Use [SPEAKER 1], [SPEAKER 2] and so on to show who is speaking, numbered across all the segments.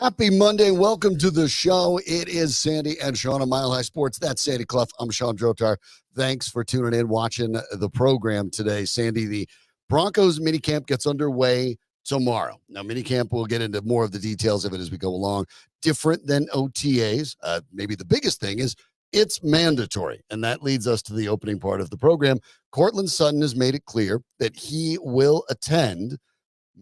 [SPEAKER 1] Happy Monday. Welcome to the show. It is Sandy and Shawn on Mile High Sports. That's Sandy Clough. I'm Shawn Drotar. Thanks for tuning in, watching the program today. Sandy, the Broncos minicamp gets underway tomorrow. Now, minicamp, we'll get into more of the details of it as we go along. Different than OTAs. Maybe the biggest thing is it's mandatory. And that leads us to the opening part of the program. Courtland Sutton has made it clear that he will attend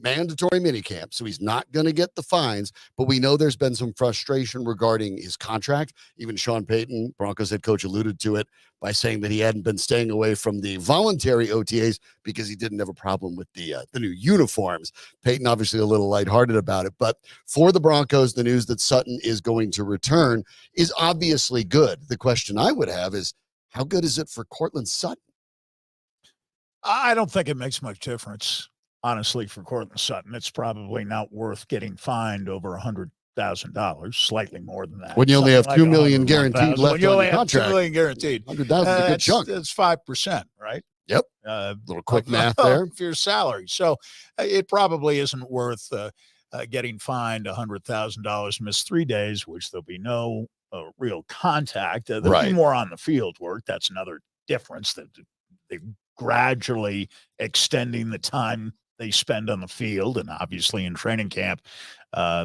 [SPEAKER 1] mandatory minicamp, so he's not going to get the fines, but we know there's been some frustration regarding his contract. Even Sean Payton, Broncos head coach, alluded to it by saying that he hadn't been staying away from the voluntary OTAs because he didn't have a problem with the new uniforms. Payton obviously a little lighthearted about it, but for the Broncos, the news that Sutton is going to return is obviously good. The question I would have is, how good is it for Courtland Sutton?
[SPEAKER 2] I don't think it makes much difference. Honestly, for Courtland Sutton, it's probably not worth getting fined over $100,000, slightly more than that.
[SPEAKER 1] When you only have $2 million guaranteed left on your contract.
[SPEAKER 2] $2 million guaranteed.
[SPEAKER 1] $100,000 is a good chunk.
[SPEAKER 2] It's 5%, right?
[SPEAKER 1] Yep. Little quick math there.
[SPEAKER 2] For your salary. So it probably isn't worth getting fined $100,000, miss 3 days, which there'll be no real contact. There'll be more on the field work. That's another difference, that they're gradually extending the time they spend on the field. And obviously in training camp,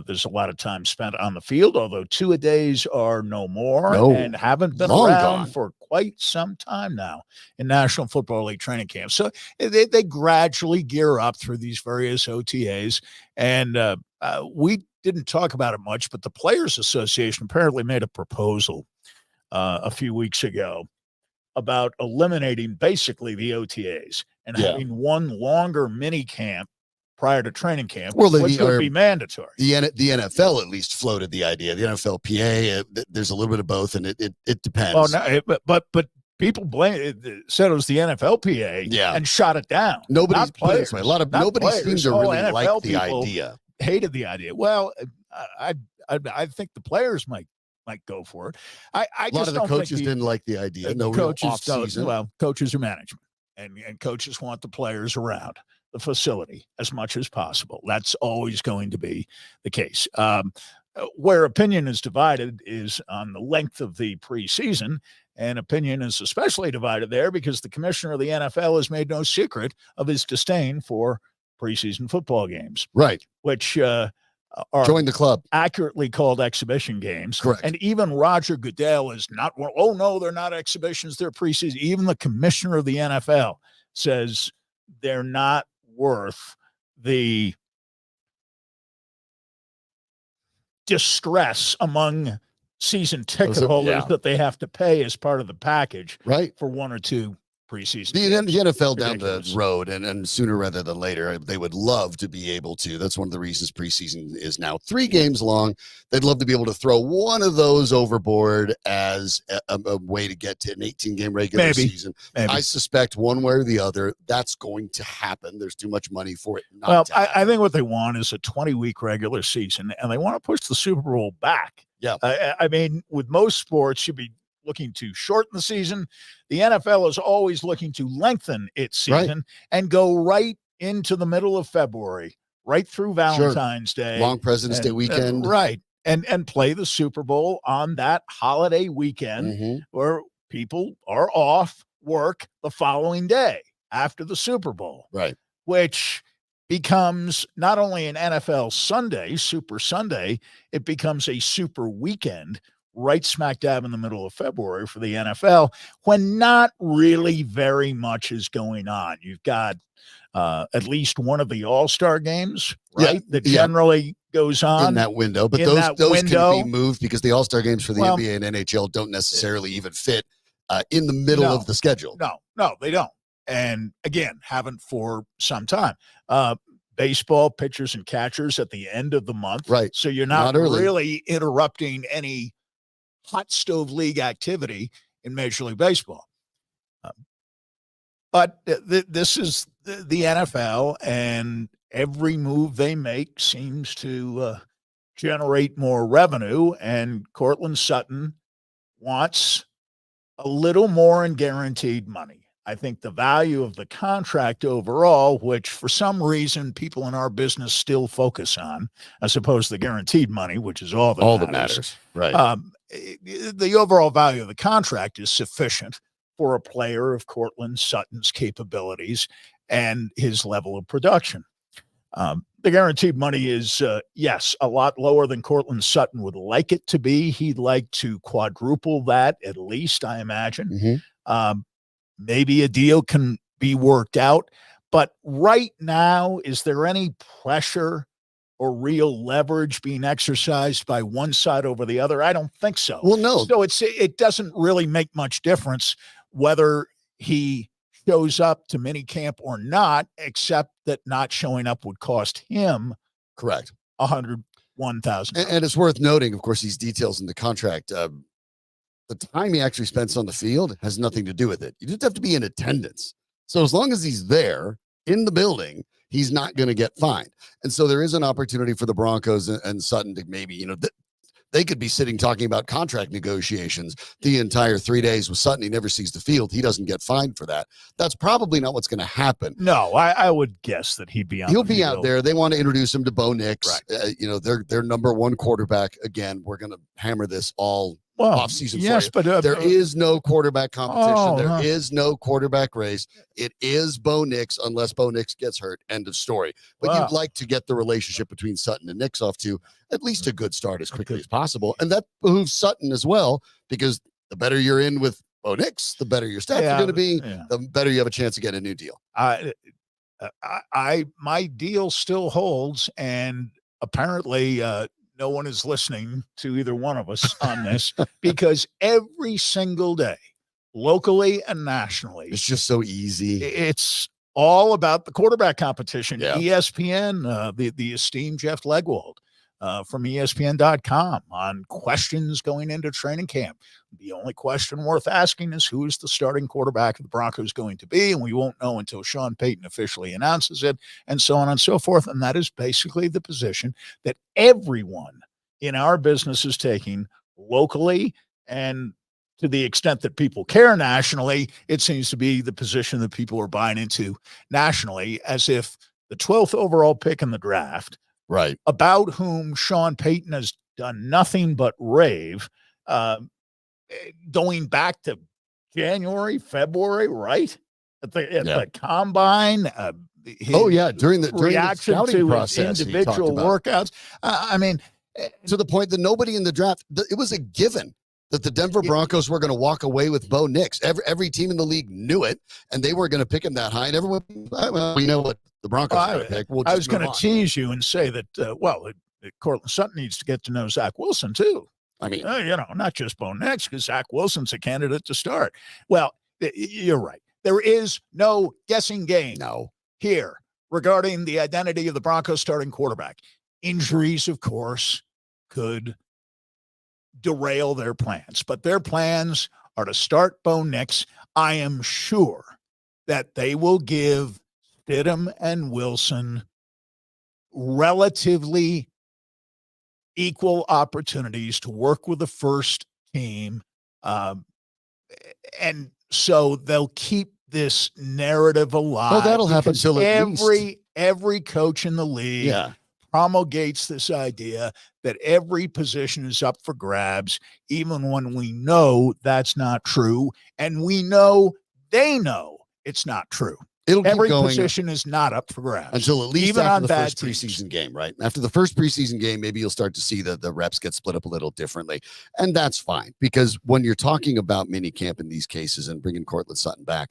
[SPEAKER 2] there's a lot of time spent on the field, although 2-a-days are no more and haven't been around for quite some time now in National Football League training camp. So they gradually gear up through these various OTAs. And we didn't talk about it much, but the Players Association apparently made a proposal a few weeks ago about eliminating basically the OTAs and having one longer mini camp prior to training camp, which would be mandatory.
[SPEAKER 1] The NFL at least floated the idea. The NFLPA, there's a little bit of both, and it depends.
[SPEAKER 2] Well, no, but people said it was the NFLPA and shot it down.
[SPEAKER 1] Nobody
[SPEAKER 2] players.
[SPEAKER 1] Nobody seems to really like the idea.
[SPEAKER 2] Hated the idea. Well, I think the players might go for it. A lot
[SPEAKER 1] of the coaches didn't like the idea. No
[SPEAKER 2] coaches don't. Well, coaches are management, and coaches want the players around the facility as much as possible. That's always going to be the case. Where opinion is divided is on the length of the preseason, and opinion is especially divided there because the commissioner of the NFL has made no secret of his disdain for preseason football games.
[SPEAKER 1] Right.
[SPEAKER 2] Which are
[SPEAKER 1] join the club,
[SPEAKER 2] accurately called exhibition games.
[SPEAKER 1] Correct.
[SPEAKER 2] And even Roger Goodell is not, oh no, they're not exhibitions, they're preseason. Even the commissioner of the NFL says they're not worth the distress among season ticket holders that they have to pay as part of the package for one or two preseason.
[SPEAKER 1] The NFL down the road, and sooner rather than later, they would love to be able to. That's one of the reasons preseason is now 3 games long. They'd love to be able to throw one of those overboard as a way to get to an 18-game regular season. I suspect one way or the other, that's going to happen. There's too much money for it not to happen.
[SPEAKER 2] I think what they want is a 20-week regular season, and they want to push the Super Bowl back.
[SPEAKER 1] Yeah.
[SPEAKER 2] I mean, with most sports, you'd be looking to shorten the season. The NFL is always looking to lengthen its season and go right into the middle of February, right through Valentine's Day.
[SPEAKER 1] Long President's Day weekend.
[SPEAKER 2] And play the Super Bowl on that holiday weekend where people are off work the following day after the Super Bowl.
[SPEAKER 1] Right.
[SPEAKER 2] Which becomes not only an NFL Sunday, Super Sunday, it becomes a super weekend right smack dab in the middle of February for the NFL, when not really very much is going on. You've got at least one of the All-Star games, right? That generally goes on
[SPEAKER 1] in that window, but those can be moved because the All-Star games for the NBA and NHL don't necessarily even fit in the middle of the schedule.
[SPEAKER 2] No, they don't. And again, haven't for some time. Baseball pitchers and catchers at the end of the month.
[SPEAKER 1] Right.
[SPEAKER 2] So you're not really interrupting any hot stove league activity in Major League Baseball. But this is the NFL, and every move they make seems to generate more revenue, and Courtland Sutton wants a little more in guaranteed money. I think the value of the contract overall, which for some reason people in our business still focus on, as opposed to the guaranteed money, which is all that matters.
[SPEAKER 1] Right.
[SPEAKER 2] The overall value of the contract is sufficient for a player of Courtland Sutton's capabilities and his level of production. The guaranteed money is, yes, a lot lower than Courtland Sutton would like it to be. He'd like to quadruple that at least, I imagine.
[SPEAKER 1] Mm-hmm.
[SPEAKER 2] Maybe a deal can be worked out. But right now, is there any pressure or real leverage being exercised by one side over the other? I don't think so.
[SPEAKER 1] Well, no.
[SPEAKER 2] So it doesn't really make much difference whether he shows up to minicamp or not, except that not showing up would cost him
[SPEAKER 1] correct
[SPEAKER 2] $101,000.
[SPEAKER 1] And it's worth noting, of course, these details in the contract. The time he actually spends on the field has nothing to do with it. You just have to be in attendance. So as long as he's there in the building, he's not going to get fined. And so there is an opportunity for the Broncos and Sutton to maybe, they could be sitting talking about contract negotiations the entire 3 days with Sutton. He never sees the field. He doesn't get fined for that. That's probably not what's going to happen.
[SPEAKER 2] No, I would guess that he'd be on.
[SPEAKER 1] He'll be out there. They want to introduce him to Bo Nix.
[SPEAKER 2] Right.
[SPEAKER 1] Their number one quarterback. Again, we're going to hammer this all off-season.
[SPEAKER 2] Yes,
[SPEAKER 1] but there is no quarterback competition. There is no quarterback race. It is Bo Nix unless Bo Nix gets hurt. End of story. But you'd like to get the relationship between Sutton and Nix off to at least a good start as quickly as possible. And that behooves Sutton as well, because the better you're in with Bo Nix, the better your stats are going to be, the better you have a chance to get a new deal.
[SPEAKER 2] My deal still holds, and apparently no one is listening to either one of us on this, because every single day, locally and nationally,
[SPEAKER 1] it's just so easy.
[SPEAKER 2] It's all about the quarterback competition.
[SPEAKER 1] Yeah.
[SPEAKER 2] ESPN, the esteemed Jeff Legwold from ESPN.com on questions going into training camp. The only question worth asking is, who is the starting quarterback of the Broncos going to be? And we won't know until Sean Payton officially announces it, and so on and so forth. And that is basically the position that everyone in our business is taking locally, and to the extent that people care nationally, it seems to be the position that people are buying into nationally, as if the 12th overall pick in the draft,
[SPEAKER 1] right,
[SPEAKER 2] about whom Sean Payton has done nothing but rave, going back to January, February, right? At the combine.
[SPEAKER 1] During the
[SPEAKER 2] reaction
[SPEAKER 1] scouting
[SPEAKER 2] to
[SPEAKER 1] process,
[SPEAKER 2] individual workouts.
[SPEAKER 1] To the point that nobody in the draft, it was a given that the Denver Broncos were going to walk away with Bo Nix. Every team in the league knew it, and they were going to pick him that high. And everyone, we know what the Broncos are going to pick.
[SPEAKER 2] I was going to tease you and say that, Courtland Sutton needs to get to know Zach Wilson too. I mean, not just Bo Nix, because Zach Wilson's a candidate to start. Well, you're right. There is no guessing game here regarding the identity of the Broncos starting quarterback. Injuries, of course, could derail their plans, but their plans are to start Bo Nix. I am sure that they will give Stidham and Wilson relatively equal opportunities to work with the first team. And so they'll keep this narrative alive.
[SPEAKER 1] Oh, that'll happen till
[SPEAKER 2] every coach in the league promulgates this idea that every position is up for grabs, even when we know that's not true. And we know they know it's not true. Every position is not up for grabs
[SPEAKER 1] until at least
[SPEAKER 2] even
[SPEAKER 1] after
[SPEAKER 2] on
[SPEAKER 1] the
[SPEAKER 2] bad
[SPEAKER 1] first
[SPEAKER 2] teams.
[SPEAKER 1] preseason game, right? After the first preseason game, maybe you'll start to see the reps get split up a little differently. And that's fine, because when you're talking about minicamp in these cases and bringing Courtland Sutton back,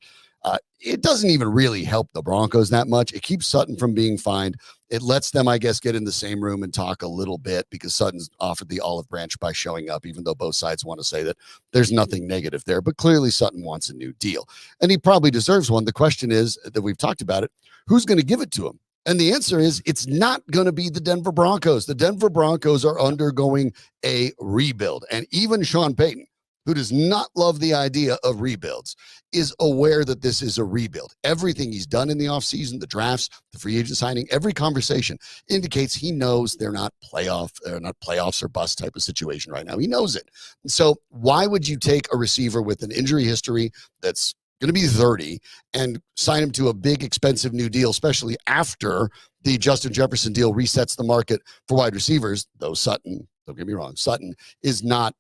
[SPEAKER 1] it doesn't even really help the Broncos that much. It keeps Sutton from being fined. It lets them, I guess, get in the same room and talk a little bit, because Sutton's offered the olive branch by showing up, even though both sides want to say that there's nothing negative there. But clearly Sutton wants a new deal, and he probably deserves one. The question is, that we've talked about it, who's going to give it to him? And the answer is, it's not going to be the Denver Broncos. The Denver Broncos are undergoing a rebuild, and even Sean Payton, who does not love the idea of rebuilds, is aware that this is a rebuild. Everything he's done in the offseason, the drafts, the free agent signing, every conversation indicates he knows they're not playoffs or bust type of situation right now. He knows it. So why would you take a receiver with an injury history that's going to be 30, and sign him to a big, expensive new deal, especially after the Justin Jefferson deal resets the market for wide receivers, though Sutton, don't get me wrong, Sutton is not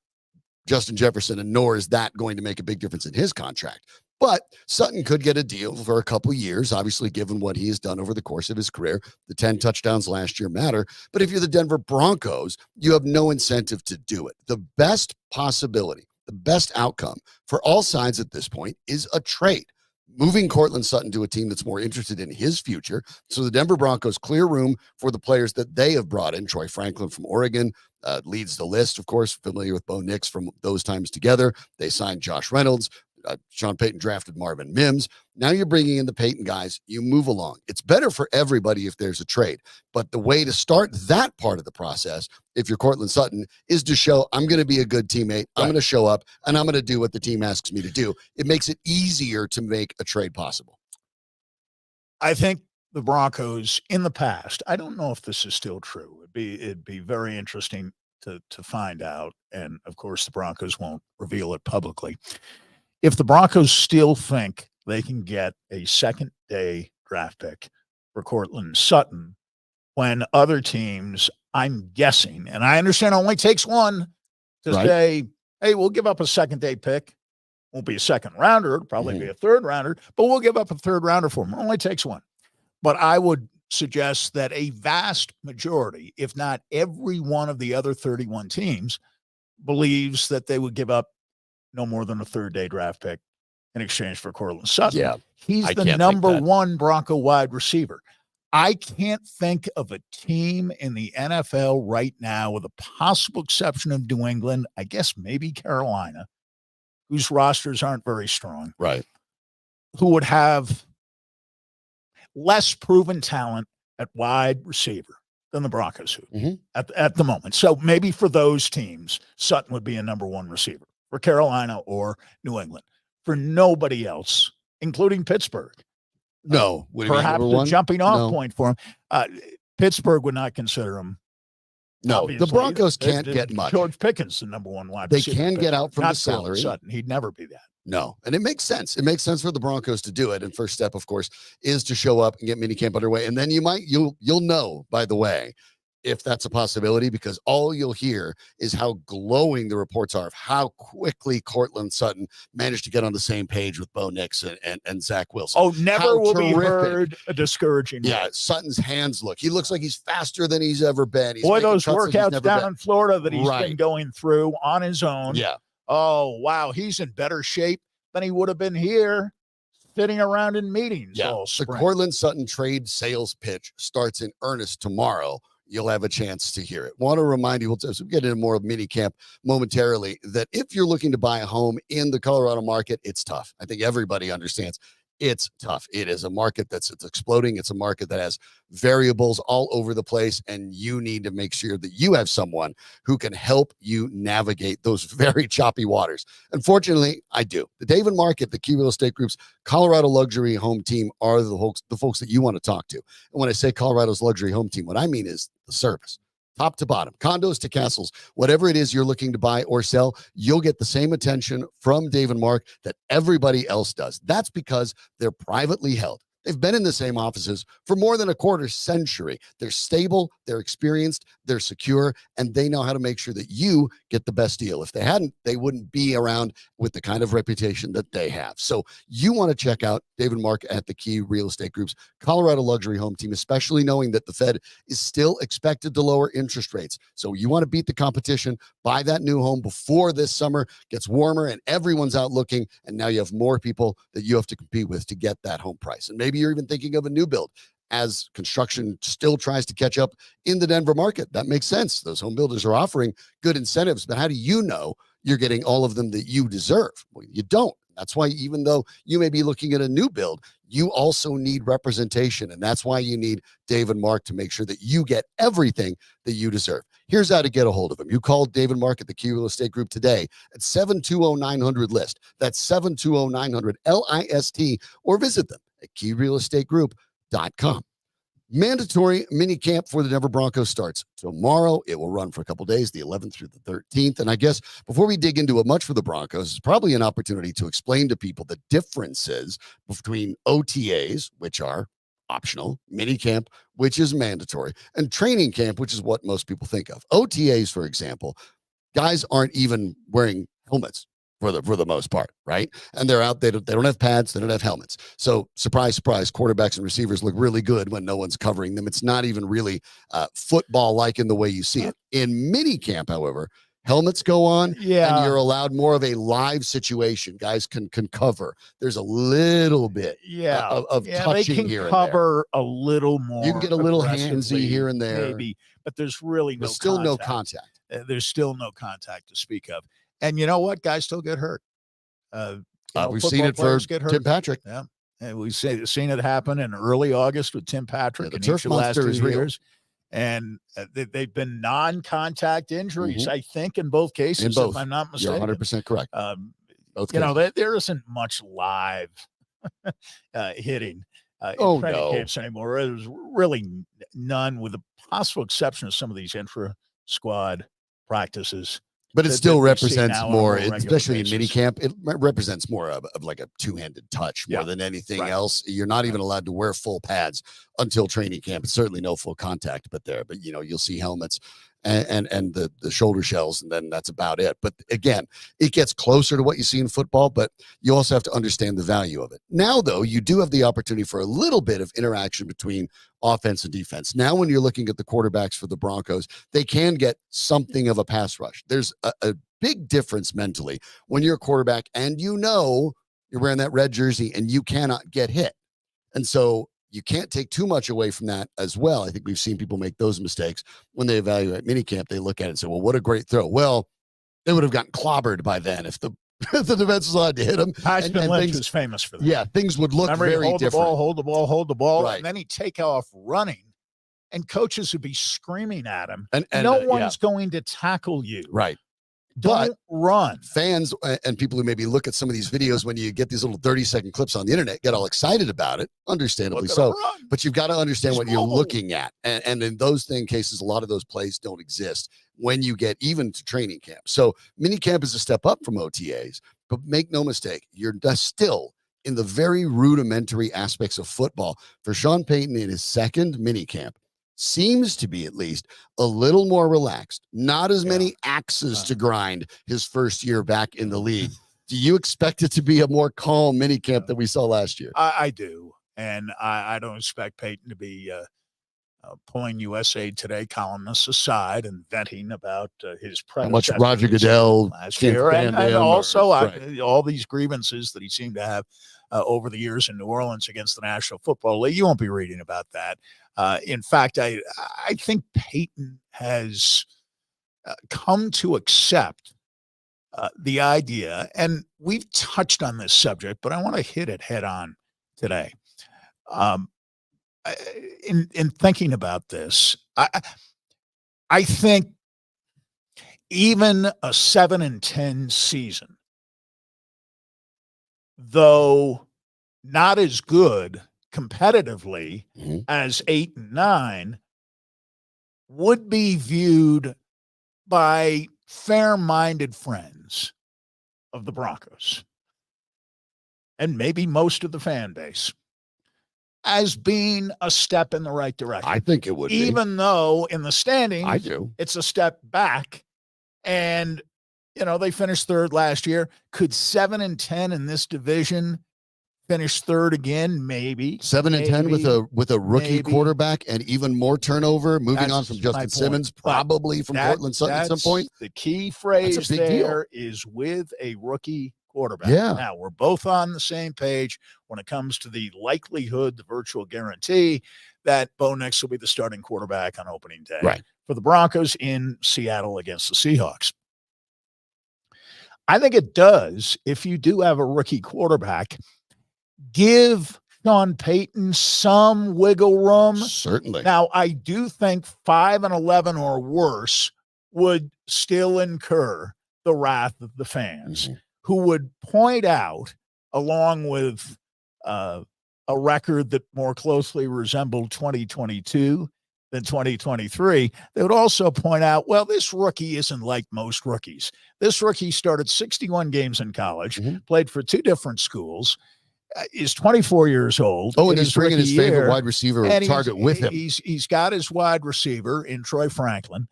[SPEAKER 1] Justin Jefferson, and nor is that going to make a big difference in his contract. But Sutton could get a deal for a couple years, obviously, given what he has done over the course of his career. The 10 touchdowns last year matter. But if you're the Denver Broncos, you have no incentive to do it. The best possibility, the best outcome for all sides at this point is a trade. Moving Courtland Sutton to a team that's more interested in his future. So the Denver Broncos clear room for the players that they have brought in. Troy Franklin from Oregon leads the list, of course, familiar with Bo Nix from those times together. They signed Josh Reynolds. Sean Payton drafted Marvin Mims. Now you're bringing in the Payton guys. You move along. It's better for everybody if there's a trade. But the way to start that part of the process, if you're Courtland Sutton, is to show I'm going to be a good teammate. I'm going to show up, and I'm going to do what the team asks me to do. It makes it easier to make a trade possible.
[SPEAKER 2] I think the Broncos in the past, I don't know if this is still true. It'd be very interesting to find out. And, of course, the Broncos won't reveal it publicly. If the Broncos still think they can get a second-day draft pick for Courtland Sutton, when other teams, I'm guessing, and I understand it only takes one to say, hey, we'll give up a second-day pick. Won't be a second-rounder. It'll probably be a third-rounder, but we'll give up a third-rounder for him. It only takes one. But I would suggest that a vast majority, if not every one of the other 31 teams, believes that they would give up no more than a third-day draft pick in exchange for Courtland Sutton.
[SPEAKER 1] Yeah,
[SPEAKER 2] he's the number one Bronco wide receiver. I can't think of a team in the NFL right now, with a possible exception of New England, I guess maybe Carolina, whose rosters aren't very strong, who would have less proven talent at wide receiver than the Broncos do at the moment. So maybe for those teams, Sutton would be a number one receiver. For Carolina or New England. For nobody else, including Pittsburgh.
[SPEAKER 1] No.
[SPEAKER 2] Perhaps a jumping-off point for him. Pittsburgh would not consider him.
[SPEAKER 1] No,
[SPEAKER 2] obviously.
[SPEAKER 1] The Broncos can't get much.
[SPEAKER 2] George Pickens, the number one wide receiver.
[SPEAKER 1] They can get out from the salary.
[SPEAKER 2] Sutton. He'd never be that.
[SPEAKER 1] No, and it makes sense. It makes sense for the Broncos to do it. And first step, of course, is to show up and get minicamp underway. And then you'll know, by the way, if that's a possibility, because all you'll hear is how glowing the reports are of how quickly Courtland Sutton managed to get on the same page with Bo Nix and Zach Wilson.
[SPEAKER 2] Oh, never will be heard a discouraging.
[SPEAKER 1] Yeah, Sutton's hands he looks like he's faster than he's ever been.
[SPEAKER 2] Boy, those workouts down in Florida that he's been going through on his own.
[SPEAKER 1] Yeah.
[SPEAKER 2] Oh, wow, he's in better shape than he would have been here sitting around in meetings all spring.
[SPEAKER 1] The Courtland Sutton trade sales pitch starts in earnest tomorrow. You'll have a chance to hear it. Want to remind you, we'll get into more of minicamp momentarily, that if you're looking to buy a home in the Colorado market, it's tough. I think everybody understands it's tough. It is a market it's exploding. It's a market that has variables all over the place, and you need to make sure that you have someone who can help you navigate those very choppy waters. Unfortunately, I do. The Dave & Mark at the Key Real Estate Group's Colorado Luxury Home Team are the folks that you want to talk to. And when I say Colorado's Luxury Home Team, what I mean is the service. Top to bottom, condos to castles, whatever it is you're looking to buy or sell, you'll get the same attention from Dave & Mark that everybody else does. That's because they're privately held. They've been in the same offices for more than a quarter century. They're stable, they're experienced, they're secure, and they know how to make sure that you get the best deal. If they hadn't, they wouldn't be around with the kind of reputation that they have. So you want to check out Dave & Mark at the Key Real Estate Group's Colorado Luxury Home Team, especially knowing that the Fed is still expected to lower interest rates. So you want to beat the competition, buy that new home before this summer gets warmer and everyone's out looking, and now you have more people that you have to compete with to get that home price. And maybe you're even thinking of a new build as construction still tries to catch up in the Denver market. That makes sense. Those home builders are offering good incentives, but how do you know you're getting all of them that you deserve? Well, you don't. That's why even though you may be looking at a new build, you also need representation. And that's why you need Dave & Mark to make sure that you get everything that you deserve. Here's how to get a hold of him. You call Dave & Mark at the Key Real Estate Group today at 720-900-LIST. That's 720-900-LIST, or visit them at keyrealestategroup.com. Mandatory mini camp for the Denver Broncos starts tomorrow. It will run for a couple days, the 11th through the 13th. And I guess before we dig into it much for the Broncos, it's probably an opportunity to explain to people the differences between OTAs, which are optional, mini camp, which is mandatory, and training camp, which is what most people think of. OTAs, for example, guys aren't even wearing helmets for the most part, right? And they're out, they don't have pads, they don't have helmets. So surprise, surprise, quarterbacks and receivers look really good when no one's covering them. It's not even really football-like in the way you see it. In mini camp, however, helmets go on, and you're allowed more of a live situation. Guys can cover. There's a little bit of touching
[SPEAKER 2] they can
[SPEAKER 1] here
[SPEAKER 2] cover a little more.
[SPEAKER 1] You can get a little handsy here and there.
[SPEAKER 2] Maybe, but there's really no
[SPEAKER 1] still
[SPEAKER 2] contact.
[SPEAKER 1] No contact.
[SPEAKER 2] There's still no contact to speak of. And you know what? Guys still get hurt.
[SPEAKER 1] We've seen it for Tim Patrick.
[SPEAKER 2] Yeah. And we've seen it happen in early August with Tim Patrick
[SPEAKER 1] the
[SPEAKER 2] in
[SPEAKER 1] turf
[SPEAKER 2] each of the last 2 years.
[SPEAKER 1] Real.
[SPEAKER 2] And they've been non-contact injuries, I think, in both cases, if I'm not mistaken.
[SPEAKER 1] You're 100% correct.
[SPEAKER 2] There isn't much live hitting in training camps anymore. There's really none, with the possible exception of some of these intra-squad practices.
[SPEAKER 1] But it still represents more, especially in minicamp, it represents more of like a two-handed touch more than anything else. You're not even allowed to wear full pads until training camp. It's certainly no full contact, but you'll see helmets and the shoulder shells, and then that's about it. But again, it gets closer to what you see in football, but you also have to understand the value of it. Now, though, you do have the opportunity for a little bit of interaction between offense and defense. Now, when you're looking at the quarterbacks for the Broncos, they can get something of a pass rush. There's a big difference mentally when you're a quarterback and you're wearing that red jersey and you cannot get hit. And so you can't take too much away from that as well. I think we've seen people make those mistakes when they evaluate minicamp. They look at it and say, well, what a great throw. Well, they would have gotten clobbered by then if the defense was allowed to hit him.
[SPEAKER 2] Paxton Lynch was famous for that.
[SPEAKER 1] Yeah, things would look very different.
[SPEAKER 2] Hold the ball. Right. And then he'd take off running, and coaches would be screaming at him. And no one's going to tackle you.
[SPEAKER 1] Right.
[SPEAKER 2] Don't run.
[SPEAKER 1] Fans and people who maybe look at some of these videos when you get these little 30-second clips on the internet get all excited about it, understandably so. But you've got to understand what you're looking at. And in those cases, a lot of those plays don't exist when you get even to training camp. So minicamp is a step up from OTAs, but make no mistake, you're still in the very rudimentary aspects of football. For Sean Payton in his second minicamp, seems to be at least a little more relaxed, not as many axes to grind his first year back in the league. Do you expect it to be a more calm minicamp than we saw last year?
[SPEAKER 2] I do. And I don't expect Payton to be pulling USA Today columnists aside and venting about his predecessor.
[SPEAKER 1] How much Roger Goodell
[SPEAKER 2] last year. And also all these grievances that he seemed to have over the years in New Orleans against the National Football League. You won't be reading about that. In fact, I think Payton has come to accept the idea, and we've touched on this subject, but I want to hit it head on today. In thinking about this, I think even a 7-10 season, though not as good competitively as 8 and 9, would be viewed by fair-minded friends of the Broncos and maybe most of the fan base as being a step in the right direction.
[SPEAKER 1] I think it would be.
[SPEAKER 2] Even though in the standings,
[SPEAKER 1] I do.
[SPEAKER 2] It's a step back. And, they finished third last year. Could 7-10 in this division finish third again? Maybe
[SPEAKER 1] 7-10 with a rookie quarterback and even more turnover. Moving on from Justin Simmons, probably from Courtland Sutton at some point.
[SPEAKER 2] The key phrase there is with a rookie quarterback.
[SPEAKER 1] Yeah.
[SPEAKER 2] Now we're both on the same page when it comes to the likelihood, the virtual guarantee that Bo Nix will be the starting quarterback on opening day for the Broncos in Seattle against the Seahawks. I think it does, if you do have a rookie quarterback, give Sean Payton some wiggle room.
[SPEAKER 1] Certainly.
[SPEAKER 2] Now, I do think 5-11 or worse would still incur the wrath of the fans, who would point out, along with a record that more closely resembled 2022 than 2023, they would also point out, well, this rookie isn't like most rookies. This rookie started 61 games in college, played for 2 different schools, is 24 years old.
[SPEAKER 1] Oh, and he's bringing his favorite wide receiver target with him.
[SPEAKER 2] He's got his wide receiver in Troy Franklin.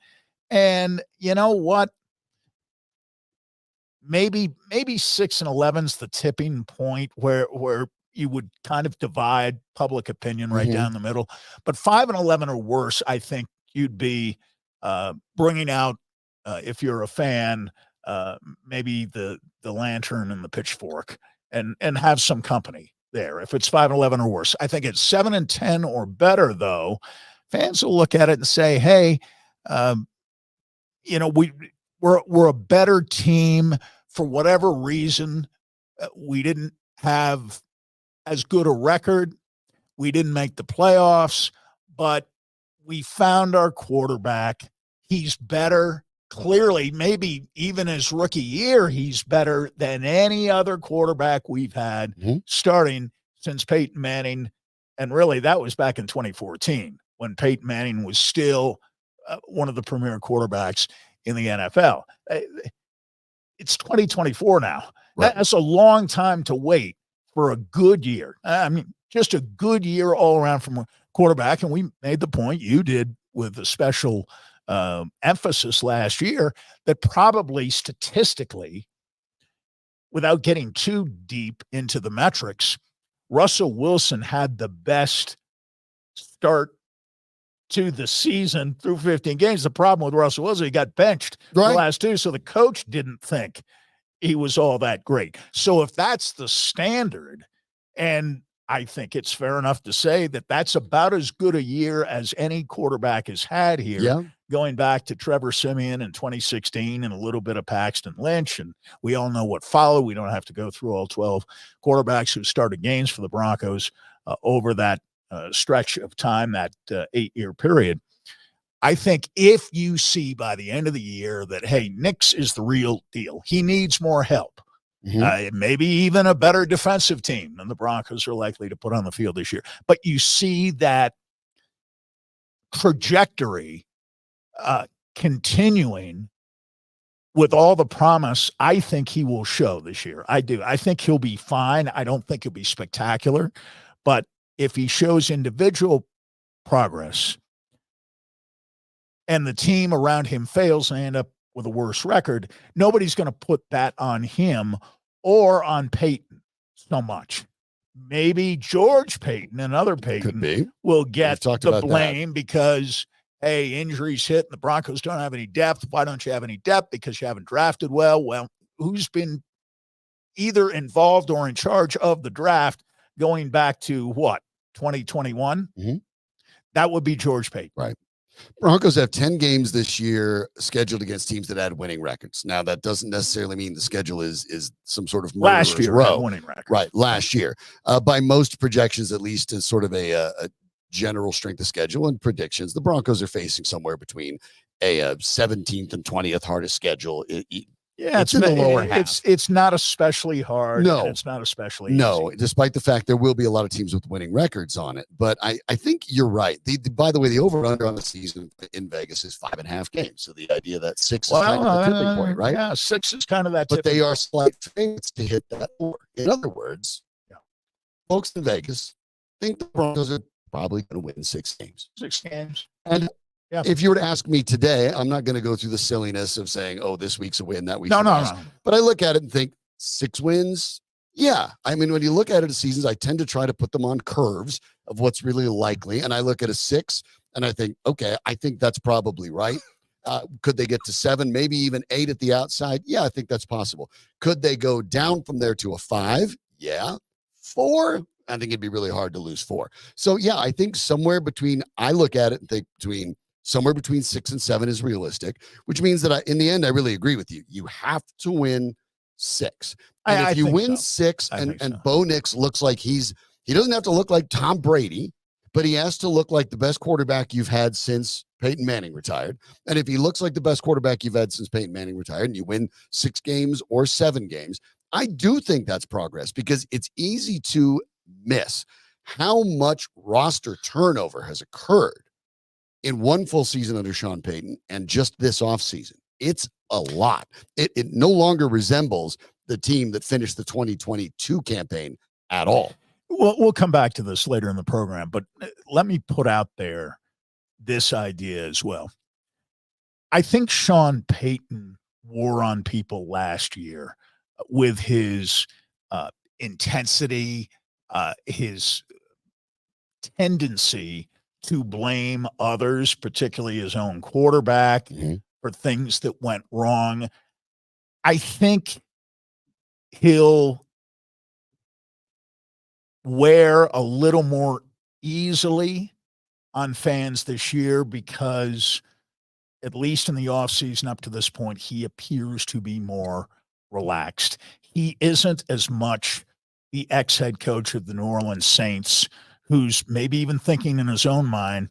[SPEAKER 2] And you know what? Maybe 6 and 11's the tipping point where you would kind of divide public opinion right down the middle. But 5 and 11 or worse, I think you'd be bringing out, if you're a fan, maybe the lantern and the pitchfork and have some company there. If it's 5 and 11 or worse, I think it's 7 and 10 or better, though. Fans will look at it and say, hey, we're a better team for whatever reason. We didn't have as good a record. We didn't make the playoffs, but we found our quarterback. He's better. Clearly, maybe even his rookie year, he's better than any other quarterback we've had starting since Peyton Manning. And really, that was back in 2014 when Peyton Manning was still one of the premier quarterbacks in the NFL. It's 2024 now. Right. That's a long time to wait for a good year. I mean, just a good year all around from a quarterback. And we made the point, you did with a special emphasis last year, that probably statistically, without getting too deep into the metrics, Russell Wilson had the best start to the season through 15 games. The problem with Russell Wilson, he got benched the last 2, so the coach didn't think he was all that great. So if that's the standard, and I think it's fair enough to say that that's about as good a year as any quarterback has had here, going back to Trevor Siemian in 2016 and a little bit of Paxton Lynch, and we all know what followed. We don't have to go through all 12 quarterbacks who started games for the Broncos over that stretch of time, that 8-year period. I think if you see by the end of the year that, hey, Nix is the real deal, he needs more help, maybe even a better defensive team than the Broncos are likely to put on the field this year. But you see that trajectory continuing with all the promise I think he will show this year. I do. I think he'll be fine. I don't think he'll be spectacular. But if he shows individual progress and the team around him fails and they end up with a worse record, nobody's going to put that on him or on Peyton so much. Maybe George Payton, another Peyton, will get the blame because, hey, injuries hit and the Broncos don't have any depth. Why don't you have any depth? Because you haven't drafted well. Well, who's been either involved or in charge of the draft going back to what, 2021? That would be George Payton.
[SPEAKER 1] Right. Broncos have 10 games this year scheduled against teams that had winning records. Now, that doesn't necessarily mean the schedule is some sort of
[SPEAKER 2] last year
[SPEAKER 1] winning record. Right, last year. By most projections, at least, is sort of a general strength of schedule and predictions. The Broncos are facing somewhere between a 17th and 20th hardest schedule. It's in the lower half.
[SPEAKER 2] It's not especially hard.
[SPEAKER 1] No,
[SPEAKER 2] it's not especially easy.
[SPEAKER 1] Despite the fact there will be a lot of teams with winning records on it. But I think you're right. By the way, the over-under on the season in Vegas is 5.5 games. So the idea that 6 is kind of the tipping point, right?
[SPEAKER 2] Yeah, 6 is kind of that.
[SPEAKER 1] But they are slight favorites to hit that 4. In other words, folks in Vegas think the Broncos are probably going to win 6 games.
[SPEAKER 2] 6 games.
[SPEAKER 1] And if you were to ask me today, I'm not going to go through the silliness of saying, oh, this week's a win, that week's a loss. No. But I look at it and think 6 wins. Yeah. I mean, when you look at it as seasons, I tend to try to put them on curves of what's really likely. And I look at a 6 and I think, okay, I think that's probably right. Could they get to 7, maybe even 8 at the outside? Yeah, I think that's possible. Could they go down from there to a 5? Yeah. 4? I think it'd be really hard to lose 4. So, yeah, I think somewhere between, I look at it and think somewhere between 6 and 7 is realistic, which means that in the end, I really agree with you. You have to win 6. And if you win 6 and Bo Nix looks like he doesn't have to look like Tom Brady, but he has to look like the best quarterback you've had since Peyton Manning retired. And if he looks like the best quarterback you've had since Peyton Manning retired and you win 6 games or 7 games, I do think that's progress because it's easy to miss. how much roster turnover has occurred in one full season under Sean Payton and just this offseason. It's a lot. It no longer resembles the team that finished the 2022 campaign at all.
[SPEAKER 2] We'll come back to this later in the program, but let me put out there this idea as well. I think Sean Payton wore on people last year with his intensity, his tendency to blame others, particularly his own quarterback, for things that went wrong. I think he'll wear a little more easily on fans this year because, at least in the offseason up to this point, he appears to be more relaxed. He isn't as much the ex-head coach of the New Orleans Saints, who's maybe even thinking in his own mind,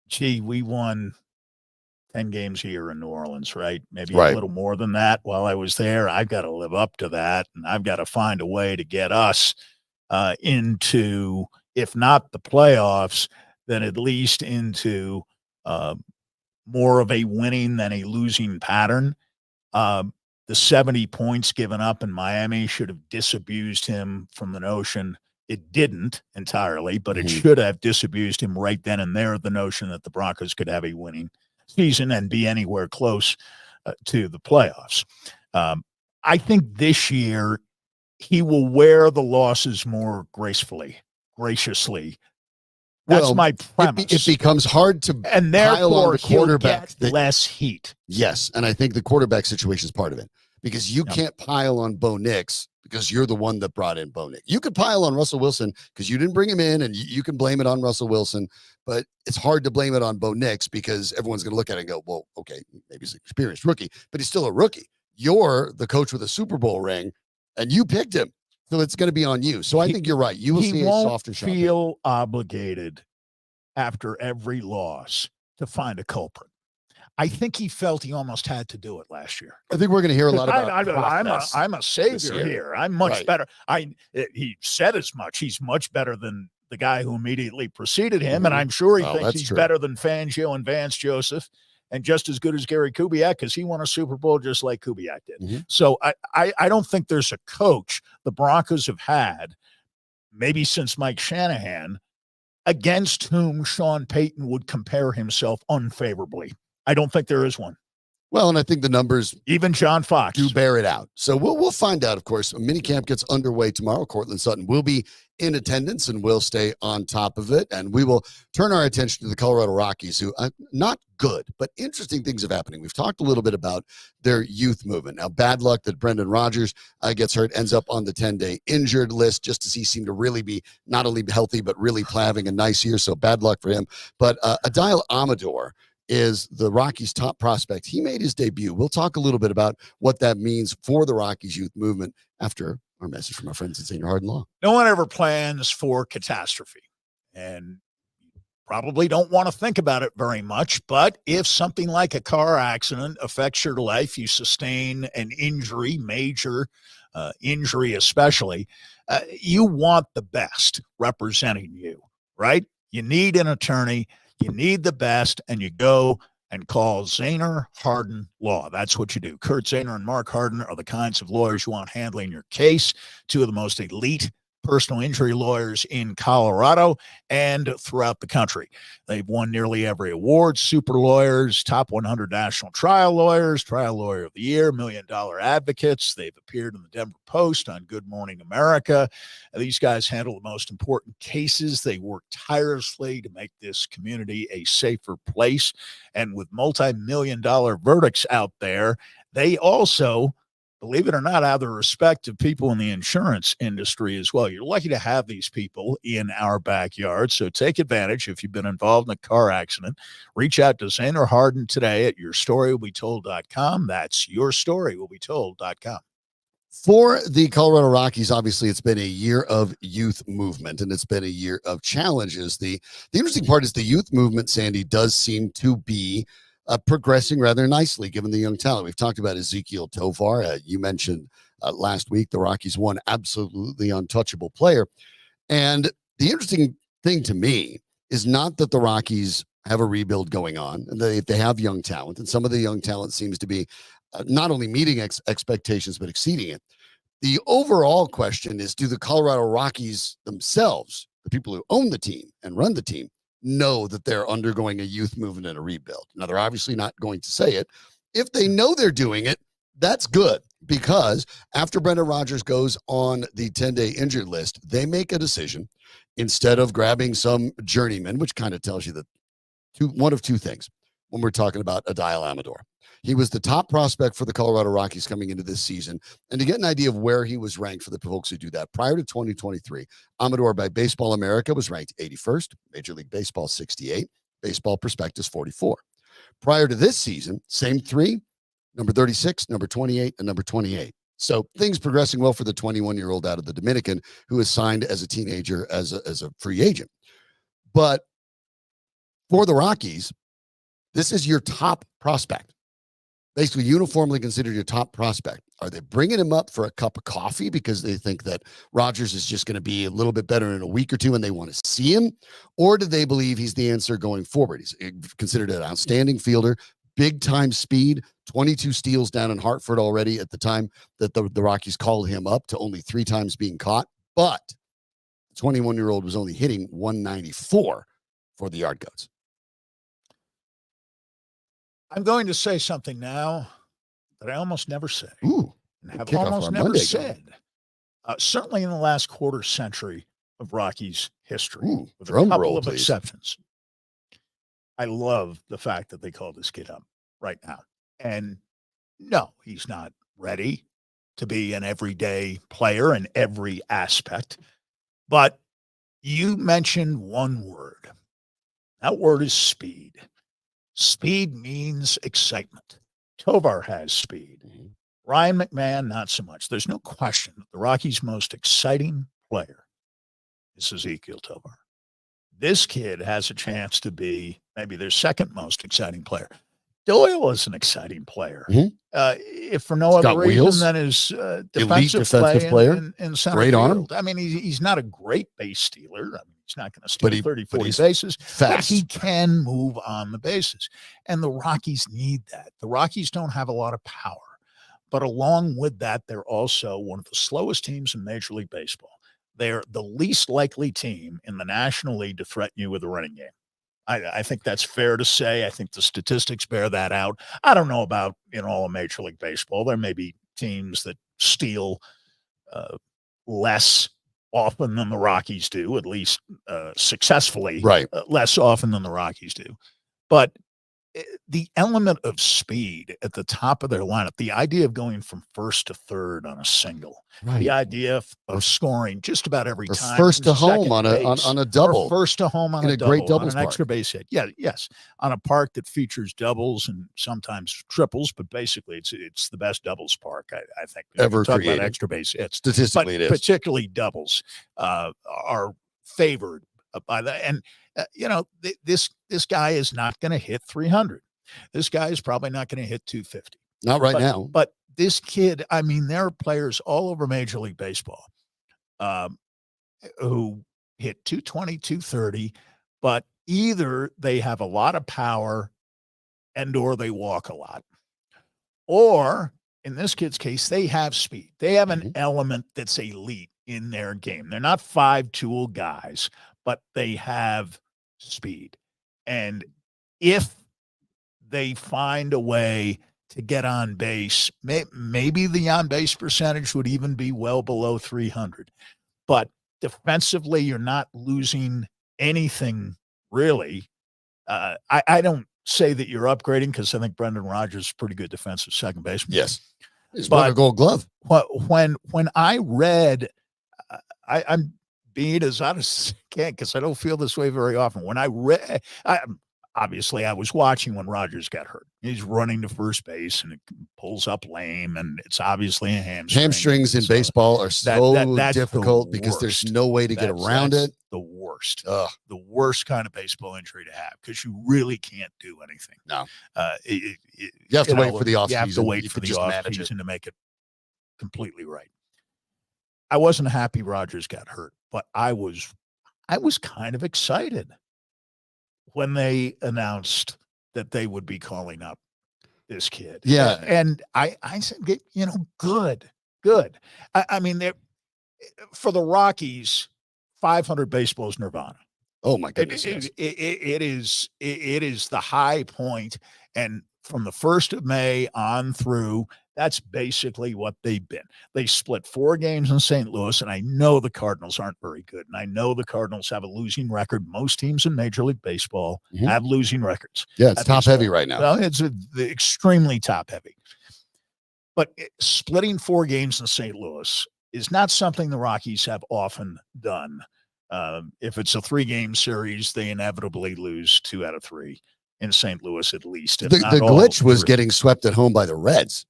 [SPEAKER 2] gee, we won 10 games a year in New Orleans, right? Maybe a little more than that while I was there. I've got to live up to that, and I've got to find a way to get us into, if not the playoffs, then at least into more of a winning than a losing pattern. The 70 points given up in Miami should have disabused him from the notion. It didn't entirely, but it should have disabused him right then and there, the notion that the Broncos could have a winning season and be anywhere close to the playoffs. I think this year he will wear the losses more graciously. That's my premise.
[SPEAKER 1] It becomes hard to
[SPEAKER 2] and therefore he'll get less heat.
[SPEAKER 1] Yes, and I think the quarterback situation is part of it because you can't pile on Bo Nix because you're the one that brought in Bo Nix. You could pile on Russell Wilson because you didn't bring him in, and you can blame it on Russell Wilson, but it's hard to blame it on Bo Nix because everyone's going to look at it and go, well, okay, maybe he's an experienced rookie, but he's still a rookie. You're the coach with a Super Bowl ring, and you picked him. So it's going to be on you. So I think you're right. You will see a softer shot.
[SPEAKER 2] He won't feel obligated after every loss to find a culprit. I think he felt he almost had to do it last year.
[SPEAKER 1] I think we're going to hear a lot about
[SPEAKER 2] I'm a savior here. I'm much better. He said as much. He's much better than the guy who immediately preceded him, and I'm sure he thinks he's better than Fangio and Vance Joseph, and just as good as Gary Kubiak because he won a Super Bowl just like Kubiak did. So I don't think there's a coach the Broncos have had, maybe since Mike Shanahan, against whom Sean Payton would compare himself unfavorably. I don't think there is one.
[SPEAKER 1] Well, and I think the numbers,
[SPEAKER 2] even John Fox,
[SPEAKER 1] do bear it out. So we'll find out, of course. Minicamp gets underway tomorrow. Courtland Sutton will be in attendance and we'll stay on top of it. And we will turn our attention to the Colorado Rockies, who are not good, but interesting things are happening. We've talked a little bit about their youth movement. Now, bad luck that Brendan Rodgers gets hurt, ends up on the 10-day injured list, just as he seemed to really be not only healthy, but really having a nice year. So bad luck for him. But Adael Amador is the Rockies' top prospect. He made his debut. We'll talk a little bit about what that means for the Rockies youth movement after our message from our friends at Senior Hard Law.
[SPEAKER 2] No one ever plans for catastrophe, and probably don't want to think about it very much. But if something like a car accident affects your life, you sustain an injury, major injury especially, you want the best representing you, right? You need an attorney. You need the best, and you go and call Zahner Hardin Law. That's what you do. Kurt Zahner and Mark Hardin are the kinds of lawyers you want handling your case. Two of the most elite personal injury lawyers in Colorado and throughout the country. They've won nearly every award: super lawyers, top 100 national trial lawyers, trial lawyer of the year, $1 Million advocates. They've appeared in the Denver Post, on Good Morning America. These guys handle the most important cases. They work tirelessly to make this community a safer place. And with multi-million-dollar verdicts out there, they also, believe it or not, out of the respect of people in the insurance industry as well. You're lucky to have these people in our backyard, so take advantage. If you've been involved in a car accident, reach out to Zahner Hardin today at yourstorywill-be-told.com. That's yourstorywill-be-told.com.
[SPEAKER 1] For the Colorado Rockies, obviously, it's been a year of youth movement, and it's been a year of challenges. The interesting part is the youth movement, Sandy, does seem to be progressing rather nicely, given the young talent. We've talked about Ezekiel Tovar. You mentioned last week the Rockies' one absolutely untouchable player. And The interesting thing to me is not that the Rockies have a rebuild going on, and they have young talent, and some of the young talent seems to be not only meeting expectations but exceeding it. The overall question is, do the Colorado Rockies themselves, the people who own the team and run the team, know that they're undergoing a youth movement and a rebuild? Now, they're obviously not going to say it. If they know they're doing it, that's good, because after Brendan Rodgers goes on the 10-day injured list, they make a decision instead of grabbing some journeyman, which kind of tells you that one of two things when we're talking about Adael Amador. He was the top prospect for the Colorado Rockies coming into this season. And to get an idea of where he was ranked for the folks who do that, prior to 2023, Amador by Baseball America was ranked 81st, Major League Baseball 68, Baseball Prospectus 44. Prior to this season, same three, number 36, number 28, and number 28. So things progressing well for the 21-year-old out of the Dominican who is signed as a teenager as a free agent. But for the Rockies, this is your top prospect. Basically uniformly considered your top prospect. Are they bringing him up for a cup of coffee because they think that Rodgers is just going to be a little bit better in a week or two and they want to see him? Or do they believe he's the answer going forward? He's considered an outstanding fielder, big time speed, 22 steals down in Hartford already at the time that the Rockies called him up to only 3 times being caught. But the 21-year-old was only hitting 194 for the Yard Goats.
[SPEAKER 2] I'm going to say something now that I almost never say.
[SPEAKER 1] Ooh,
[SPEAKER 2] and have almost never Monday said. Certainly in the last quarter century of Rockies history, with a couple of exceptions. I love the fact that they called this kid up right now. And no, he's not ready to be an everyday player in every aspect. But you mentioned one word. That word is speed. Speed means excitement. Tovar has speed. Ryan McMahon, not so much. There's no question that the Rockies' most exciting player is Ezequiel Tovar. This kid has a chance to be maybe their second most exciting player. Doyle is an exciting player. If for no other reason than his defensive player in center
[SPEAKER 1] great
[SPEAKER 2] field.
[SPEAKER 1] arm.
[SPEAKER 2] I mean, he's not a great base stealer. I mean, he's not going to steal 30, 40 bases.
[SPEAKER 1] Fast.
[SPEAKER 2] But he can move on the bases. And the Rockies need that. The Rockies don't have a lot of power. But along with that, they're also one of the slowest teams in Major League Baseball. They're the least likely team in the National League to threaten you with a running game. I think that's fair to say. I think the statistics bear that out. I don't know about in all of Major League Baseball. There may be teams that steal less often than the Rockies do, at least successfully, less often than the Rockies do. But the element of speed at the top of their lineup, the idea of going from first to third on a single, the idea of scoring just about every time,
[SPEAKER 1] first to home on a double,
[SPEAKER 2] first to home on a double,
[SPEAKER 1] great doubles
[SPEAKER 2] on an extra base hit, on a park that features doubles and sometimes triples, but basically it's the best doubles park I think
[SPEAKER 1] ever
[SPEAKER 2] talk
[SPEAKER 1] created.
[SPEAKER 2] About extra base hits,
[SPEAKER 1] statistically,
[SPEAKER 2] but
[SPEAKER 1] it is
[SPEAKER 2] particularly doubles are favored by that. And this guy is not going to hit 300. This guy is probably not going to hit 250.
[SPEAKER 1] Not right now.
[SPEAKER 2] But this kid, I mean, there are players all over Major League Baseball who hit 220, 230, but either they have a lot of power or they walk a lot. Or in this kid's case, they have speed. They have an element that's elite in their game. They're not 5-tool guys, but they have speed. And if they find a way to get on base, maybe the on-base percentage would even be well below 300. But defensively, you're not losing anything, really. I don't say that you're upgrading because I think Brendan Rodgers is a pretty good defensive second baseman.
[SPEAKER 1] Yes. He's won a Gold Glove.
[SPEAKER 2] When I read, I'm being as honest as I can because I don't feel this way very often. When I read, obviously I was watching when Rodgers got hurt. He's running to first base and it pulls up lame, and it's obviously a hamstring.
[SPEAKER 1] Hamstrings in baseball are so difficult because there's no way to get around it.
[SPEAKER 2] The worst. The worst kind of baseball injury to have because you really can't do anything.
[SPEAKER 1] No. You have to wait for the offseason.
[SPEAKER 2] You have to wait for the offseason to make it completely right. I wasn't happy Rodgers got hurt, but I was I was kind of excited when they announced that they would be calling up this kid.
[SPEAKER 1] Yeah.
[SPEAKER 2] And I said, good. I mean, for the Rockies, 500 baseball's nirvana.
[SPEAKER 1] Oh my goodness.
[SPEAKER 2] It is the high point. And from the 1st of May on through, that's basically what they've been. They split 4 games in St. Louis, and I know the Cardinals aren't very good. And I know the Cardinals have a losing record. Most teams in Major League Baseball have losing records.
[SPEAKER 1] Yeah, it's top heavy right now.
[SPEAKER 2] Well, it's extremely top heavy. But splitting 4 games in St. Louis is not something the Rockies have often done. If it's a 3-game series, they inevitably lose 2 out of 3 in St. Louis, at least.
[SPEAKER 1] The glitch was getting swept at home by the Reds.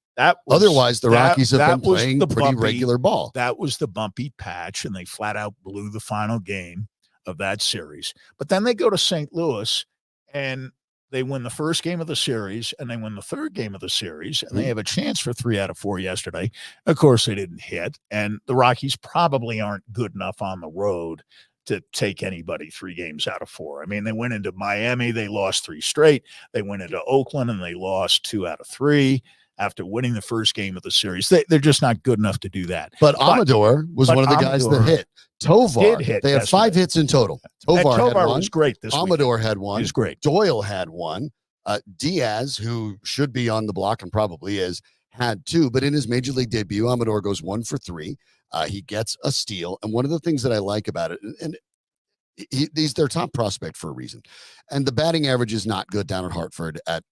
[SPEAKER 1] Otherwise, the Rockies have been playing pretty regular ball.
[SPEAKER 2] That was the bumpy patch, and they flat out blew the final game of that series. But then they go to St. Louis, and they win the first game of the series, and they win the third game of the series, and they have a chance for 3 out of 4 yesterday. Of course, they didn't hit, and the Rockies probably aren't good enough on the road to take anybody 3 games out of 4. I mean, they went into Miami, they lost 3 straight. They went into Oakland, and they lost 2 out of 3 after winning the first game of the series. They're just not good enough to do that.
[SPEAKER 1] But Amador was one of the guys that hit. Tovar, they have 5 hits in total. Tovar had one.
[SPEAKER 2] Was great this
[SPEAKER 1] Amador had one.
[SPEAKER 2] He was great.
[SPEAKER 1] Doyle had one. Diaz, who should be on the block and probably is, had 2. But in his major league debut, Amador goes 1 for 3. He gets a steal. And one of the things that I like about it, and he's their top prospect for a reason. And the batting average is not good down at Hartford at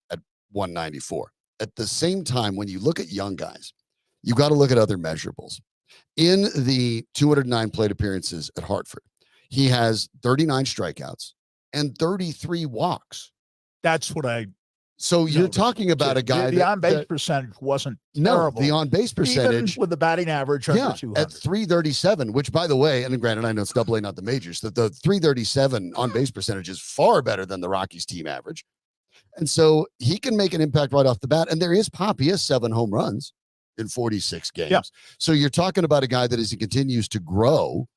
[SPEAKER 1] 194. At the same time, when you look at young guys, you've got to look at other measurables. In the 209 plate appearances at Hartford, he has 39 strikeouts and 33 walks.
[SPEAKER 2] That's what I.
[SPEAKER 1] So you're talking about a guy
[SPEAKER 2] the on-base percentage wasn't terrible.
[SPEAKER 1] No, the on-base percentage.
[SPEAKER 2] Even with the batting average under 200.
[SPEAKER 1] At 337, which, by the way, and granted, I know it's AA, not the majors, that the 337 on-base percentage is far better than the Rockies team average. And so he can make an impact right off the bat. And there is pop. He has 7 home runs in 46 games. Yeah. So you're talking about a guy that, as he continues to grow,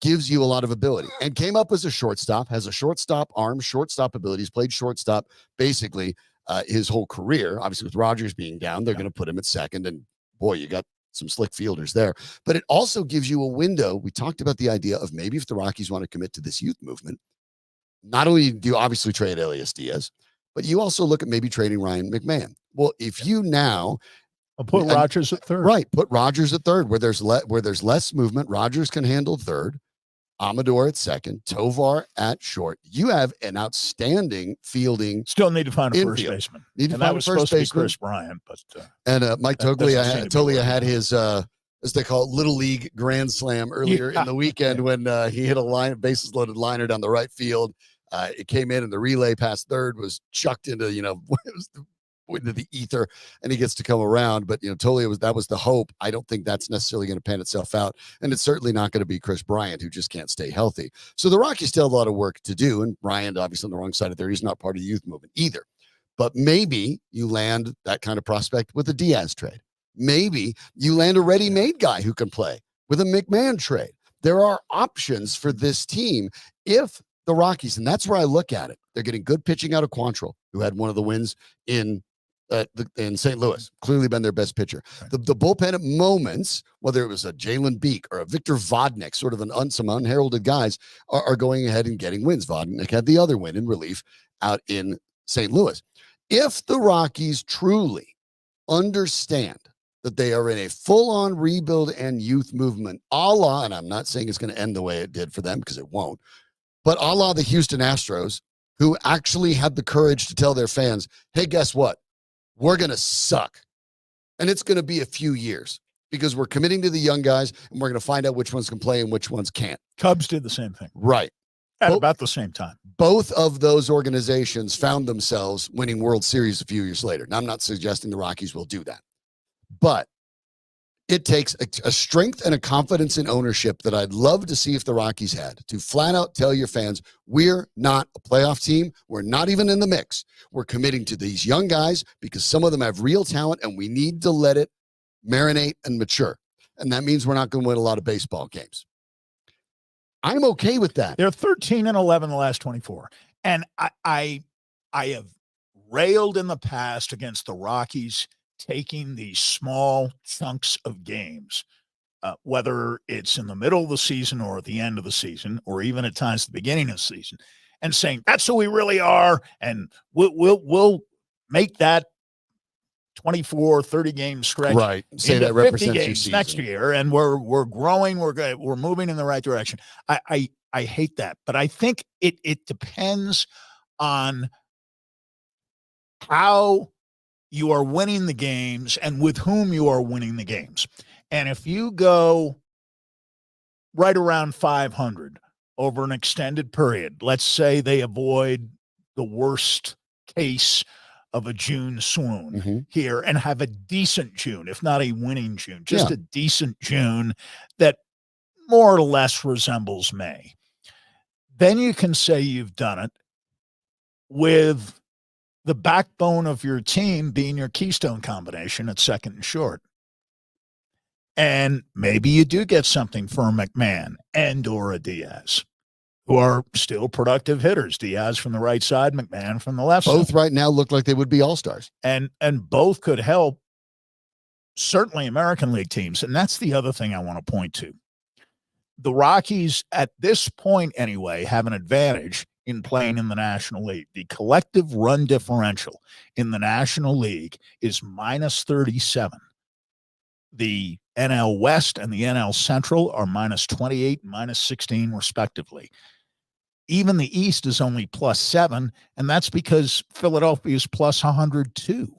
[SPEAKER 1] gives you a lot of ability, and came up as a shortstop, has a shortstop arm, shortstop abilities, played shortstop basically his whole career. Obviously, with Rogers being down, they're going to put him at second. And boy, you got some slick fielders there. But it also gives you a window. We talked about the idea of maybe if the Rockies want to commit to this youth movement, not only do you obviously trade Elias Diaz, but you also look at maybe trading Ryan McMahon. Well, if you now
[SPEAKER 2] put Rogers at third,
[SPEAKER 1] right? Put Rogers at third, where there's less movement. Rogers can handle third. Amador at second. Tovar at short. You have an outstanding fielding.
[SPEAKER 2] Still need to find a first baseman.
[SPEAKER 1] Need to find a first baseman.
[SPEAKER 2] Chris Bryant, but
[SPEAKER 1] and Mike Toglia had his as they call it, Little League Grand Slam earlier in the weekend when he hit a bases loaded liner down the right field. It came in, and the relay past third was chucked into, into the ether, and he gets to come around. But, Toglia that was the hope. I don't think that's necessarily going to pan itself out. And it's certainly not going to be Chris Bryant, who just can't stay healthy. So the Rockies still have a lot of work to do. And Bryant, obviously on the wrong side of there, he's not part of the youth movement either. But maybe you land that kind of prospect with a Diaz trade. Maybe you land a ready-made guy who can play with a McMahon trade. There are options for this team if the Rockies, and that's where I look at it. They're getting good pitching out of Quantrill, who had one of the wins in St. Louis, clearly been their best pitcher. Right. The bullpen at moments, whether it was a Jalen Beek or a Victor Vodnik, sort of some unheralded guys, are going ahead and getting wins. Vodnik had the other win in relief out in St. Louis. If the Rockies truly understand that they are in a full-on rebuild and youth movement, a la, and I'm not saying it's going to end the way it did for them, because it won't, but a la the Houston Astros, who actually had the courage to tell their fans, hey, guess what? We're going to suck. And it's going to be a few years, because we're committing to the young guys, and we're going to find out which ones can play and which ones can't.
[SPEAKER 2] Cubs did the same thing.
[SPEAKER 1] Right.
[SPEAKER 2] At about the same time.
[SPEAKER 1] Both of those organizations found themselves winning World Series a few years later. Now, I'm not suggesting the Rockies will do that, but it takes a strength and a confidence in ownership that I'd love to see if the Rockies had, to flat out tell your fans, we're not a playoff team. We're not even in the mix. We're committing to these young guys because some of them have real talent, and we need to let it marinate and mature. And that means we're not going to win a lot of baseball games. I'm okay with that.
[SPEAKER 2] They're 13-11 the last 24. And I have railed in the past against the Rockies taking these small chunks of games, whether it's in the middle of the season or at the end of the season, or even at times the beginning of the season, and saying that's who we really are, and we'll make that 24, 30 game stretch.
[SPEAKER 1] Right. Say that represents your season
[SPEAKER 2] next year, and we're growing, we're moving in the right direction. I hate that, but I think it depends on how you are winning the games and with whom you are winning the games. And if you go right around 500 over an extended period, let's say they avoid the worst case of a June swoon here and have a decent June, if not a winning June, just a decent June that more or less resembles May. Then you can say you've done it with the backbone of your team being your keystone combination at second and short. And maybe you do get something for McMahon and or a Diaz, who are still productive hitters. Diaz from the right side, McMahon from the left side.
[SPEAKER 1] Both right now look like they would be all-stars.
[SPEAKER 2] And both could help, certainly American League teams. And that's the other thing I want to point to. The Rockies, at this point anyway, have an advantage in playing in the National League. The collective run differential in the National League is minus 37. The NL West and the NL Central are minus 28 and minus 16, respectively. Even the East is only plus 7, and that's because Philadelphia is plus 102.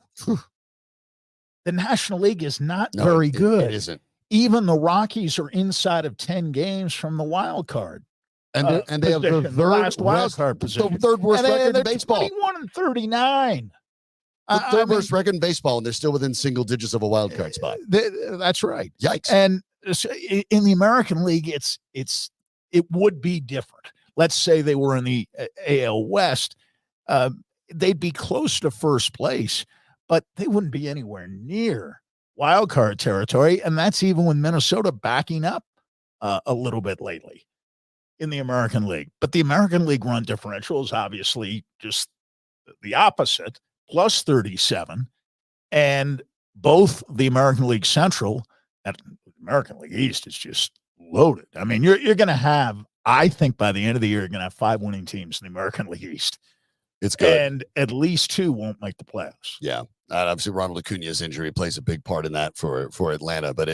[SPEAKER 2] The National League is not very good.
[SPEAKER 1] It isn't.
[SPEAKER 2] Even the Rockies are inside of 10 games from the wild card.
[SPEAKER 1] And they have the
[SPEAKER 2] last wild card position.
[SPEAKER 1] The third worst record in baseball.
[SPEAKER 2] 21-39.
[SPEAKER 1] The third worst record in baseball, and they're still within single digits of a wild card spot.
[SPEAKER 2] That's right.
[SPEAKER 1] Yikes.
[SPEAKER 2] And in the American League, it would be different. Let's say they were in the AL West. They'd be close to first place, but they wouldn't be anywhere near wild card territory. And that's even with Minnesota backing up a little bit lately in the American League. But the American League run differential is obviously just the opposite, plus 37. And both the American League Central and the American League East is just loaded. I mean, you're going to have, I think by the end of the year, you're going to have 5 winning teams in the American League East.
[SPEAKER 1] It's good.
[SPEAKER 2] And at least 2 won't make the playoffs.
[SPEAKER 1] Yeah. Obviously, Ronald Acuna's injury plays a big part in that for Atlanta. But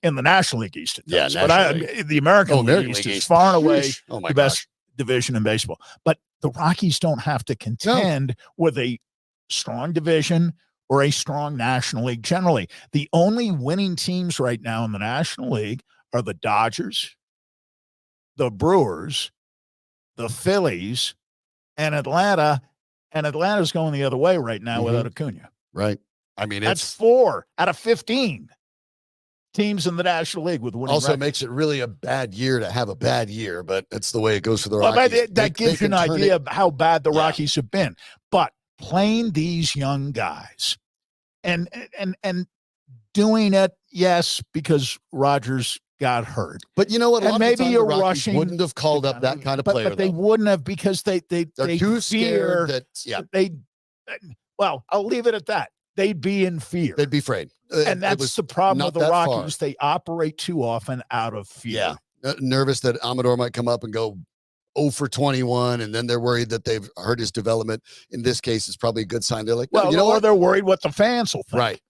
[SPEAKER 2] in the National League East, it does.
[SPEAKER 1] Yeah,
[SPEAKER 2] but the American League East is far and away the best division in baseball. But the Rockies don't have to contend with a strong division or a strong National League generally. The only winning teams right now in the National League are the Dodgers, the Brewers, the Phillies, and Atlanta. And Atlanta's going the other way right now without Acuna.
[SPEAKER 1] Right. I mean,
[SPEAKER 2] that's 4 out of 15 teams in the National League with winning
[SPEAKER 1] also
[SPEAKER 2] records.
[SPEAKER 1] Makes it really a bad year to have a bad year, but that's the way it goes for the Rockies.
[SPEAKER 2] That gives you an idea of how bad the Rockies have been. But playing these young guys and doing it, yes, because Rogers got hurt.
[SPEAKER 1] But you know what?
[SPEAKER 2] And maybe you're rushing.
[SPEAKER 1] Wouldn't have called up that kind of player.
[SPEAKER 2] But they wouldn't have because they're
[SPEAKER 1] too scared that
[SPEAKER 2] well, I'll leave it at that. They'd be in fear.
[SPEAKER 1] They'd be afraid.
[SPEAKER 2] And that's the problem with the Rockies. They operate too often out of fear.
[SPEAKER 1] Yeah. Nervous that Amador might come up and go 0 for 21, and then they're worried that they've hurt his development. In this case, it's probably a good sign. They're like,
[SPEAKER 2] well, or they're worried what the fans will think.
[SPEAKER 1] Right.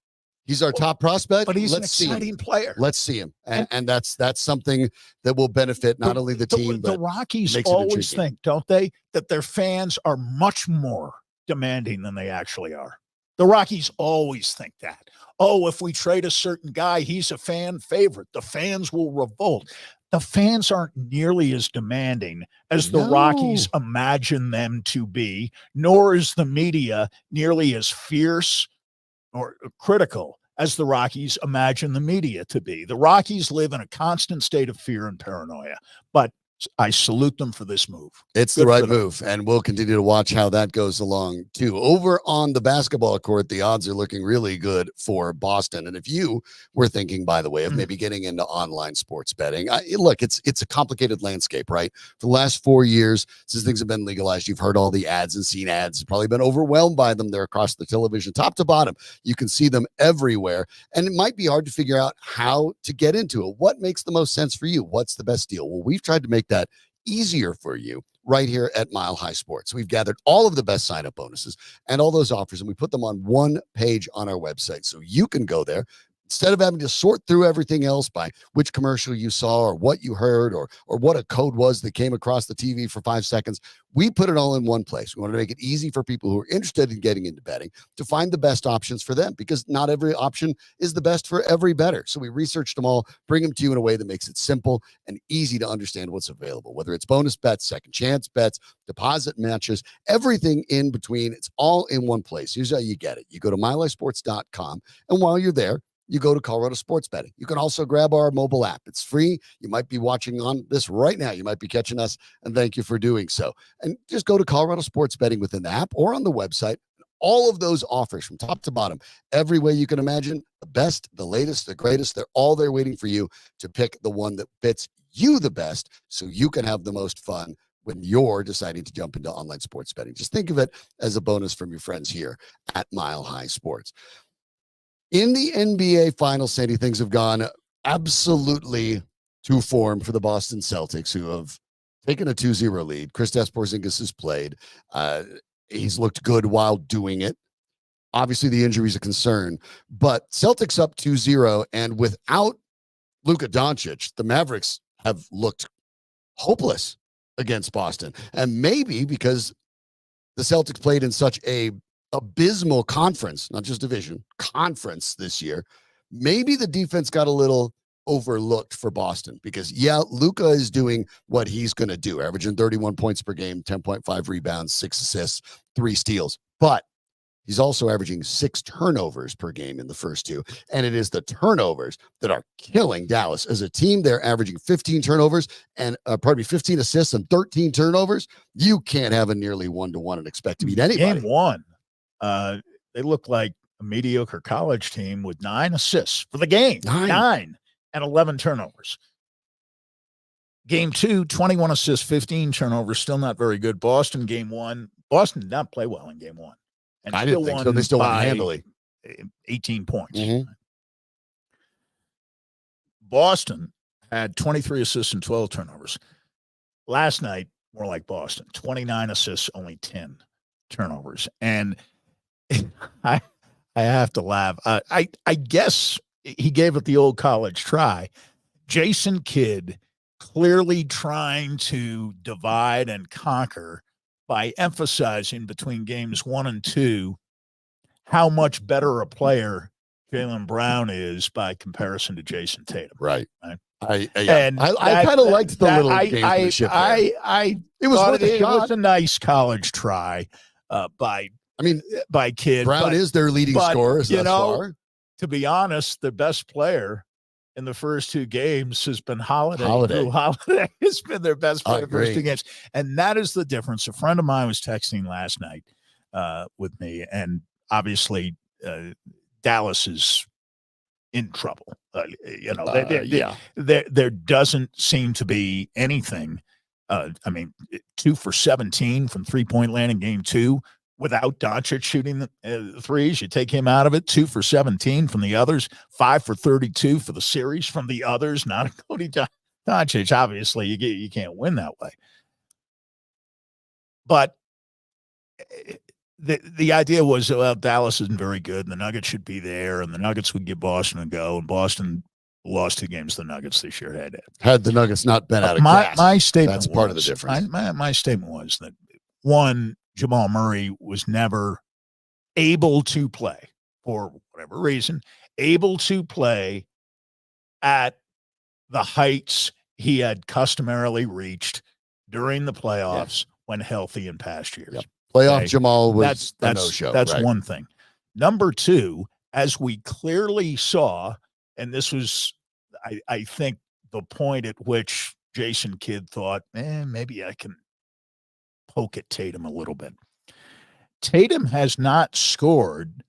[SPEAKER 1] He's our top prospect,
[SPEAKER 2] but he's an exciting player.
[SPEAKER 1] Let's see him, and that's something that will benefit not only the team, but
[SPEAKER 2] the Rockies always think, don't they, that their fans are much more demanding than they actually are. The Rockies always think that. Oh, if we trade a certain guy, he's a fan favorite. The fans will revolt. The fans aren't nearly as demanding as the Rockies imagine them to be, nor is the media nearly as fierce or critical as the Rockies imagine the media to be. The Rockies live in a constant state of fear and paranoia, but I salute them for this move.
[SPEAKER 1] It's the right move, and we'll continue to watch how that goes along, too. Over on the basketball court, the odds are looking really good for Boston. And if you were thinking, by the way, of maybe getting into online sports betting, look, it's a complicated landscape, right? For the last 4 years, since things have been legalized, you've heard all the ads and seen ads. You've probably been overwhelmed by them. They're across the television, top to bottom. You can see them everywhere, and it might be hard to figure out how to get into it. What makes the most sense for you? What's the best deal? Well, we've tried to make that easier for you right here at Mile High Sports. We've gathered all of the best sign-up bonuses and all those offers, and we put them on one page on our website. So you can go there instead of having to sort through everything else by which commercial you saw or what you heard or what a code was that came across the TV for 5 seconds. We put it all in one place. We want to make it easy for people who are interested in getting into betting to find the best options for them, because not every option is the best for every bettor. So we researched them all, bring them to you in a way that makes it simple and easy to understand what's available, whether it's bonus bets, second chance bets, deposit matches, everything in between. It's all in one place. Here's how you get it. You go to milehighsports.com, and while you're there, you go to Colorado Sports Betting. You can also grab our mobile app. It's free. You might be watching on this right now. You might be catching us, and thank you for doing so. And just go to Colorado Sports Betting within the app or on the website. All of those offers from top to bottom, every way you can imagine, the best, the latest, the greatest, they're all there waiting for you to pick the one that fits you the best so you can have the most fun when you're deciding to jump into online sports betting. Just think of it as a bonus from your friends here at Mile High Sports. In the NBA Finals, Sandy, things have gone absolutely to form for the Boston Celtics, who have taken a 2-0 lead. Kristaps Porzingis has played. He's looked good while doing it. Obviously, the injury is a concern, but Celtics up 2-0, and without Luka Doncic, the Mavericks have looked hopeless against Boston. And maybe because the Celtics played in such a abysmal conference, not just division, conference this year, maybe the defense got a little overlooked for Boston, because Luka is doing what he's going to do, averaging 31 points per game, 10.5 rebounds, 6 assists, 3 steals, but he's also averaging 6 turnovers per game in the first 2, and it is the turnovers that are killing Dallas. As a team, they're averaging 15 turnovers and 15 assists and 13 turnovers. You can't have a nearly 1-to-1 and expect to beat anybody.
[SPEAKER 2] Game 1, they look like a mediocre college team with 9 assists for the game. 9 and 11 turnovers. Game 2, 21 assists, 15 turnovers. Still not very good. Boston, game 1. Boston did not play well in game 1. And
[SPEAKER 1] I didn't think so. They still won handily.
[SPEAKER 2] 18 points.
[SPEAKER 1] Mm-hmm.
[SPEAKER 2] Boston had 23 assists and 12 turnovers. Last night, more like Boston. 29 assists, only 10 turnovers. And I have to laugh. I guess he gave it the old college try. Jason Kidd clearly trying to divide and conquer by emphasizing between games 1 and 2 how much better a player Jaylen Brown is by comparison to Jason Tatum.
[SPEAKER 1] Right. I
[SPEAKER 2] kind
[SPEAKER 1] of liked the little gamesmanship.
[SPEAKER 2] It was a nice college try by Kidd.
[SPEAKER 1] Brown is their leading scorer thus far.
[SPEAKER 2] To be honest, the best player in the first 2 games has been Holiday. Holiday has been their best player in the first 2 games. And that is the difference. A friend of mine was texting last night with me, and obviously Dallas is in trouble. There doesn't seem to be anything. 2 for 17 from three-point land in game 2. Without Doncic shooting the threes, you take him out of it. 2 for 17 from the others, 5 for 32 for the series from the others. Not including Doncic. Obviously, you can't win that way. But the idea was, well, Dallas isn't very good, and the Nuggets should be there, and the Nuggets would give Boston a go, and Boston lost 2 games to the Nuggets this year.
[SPEAKER 1] Had the Nuggets not been out of
[SPEAKER 2] my statement,
[SPEAKER 1] that's part of the difference.
[SPEAKER 2] My statement was that, one, Jamal Murray was never able to play, for whatever reason, at the heights he had customarily reached during the playoffs when healthy in past years.
[SPEAKER 1] Yep. Playoff Jamal was a no-show.
[SPEAKER 2] That's one thing. Number 2, as we clearly saw, and this was, I think, the point at which Jason Kidd thought, maybe I can poke at Tatum a little bit. Tatum has not scored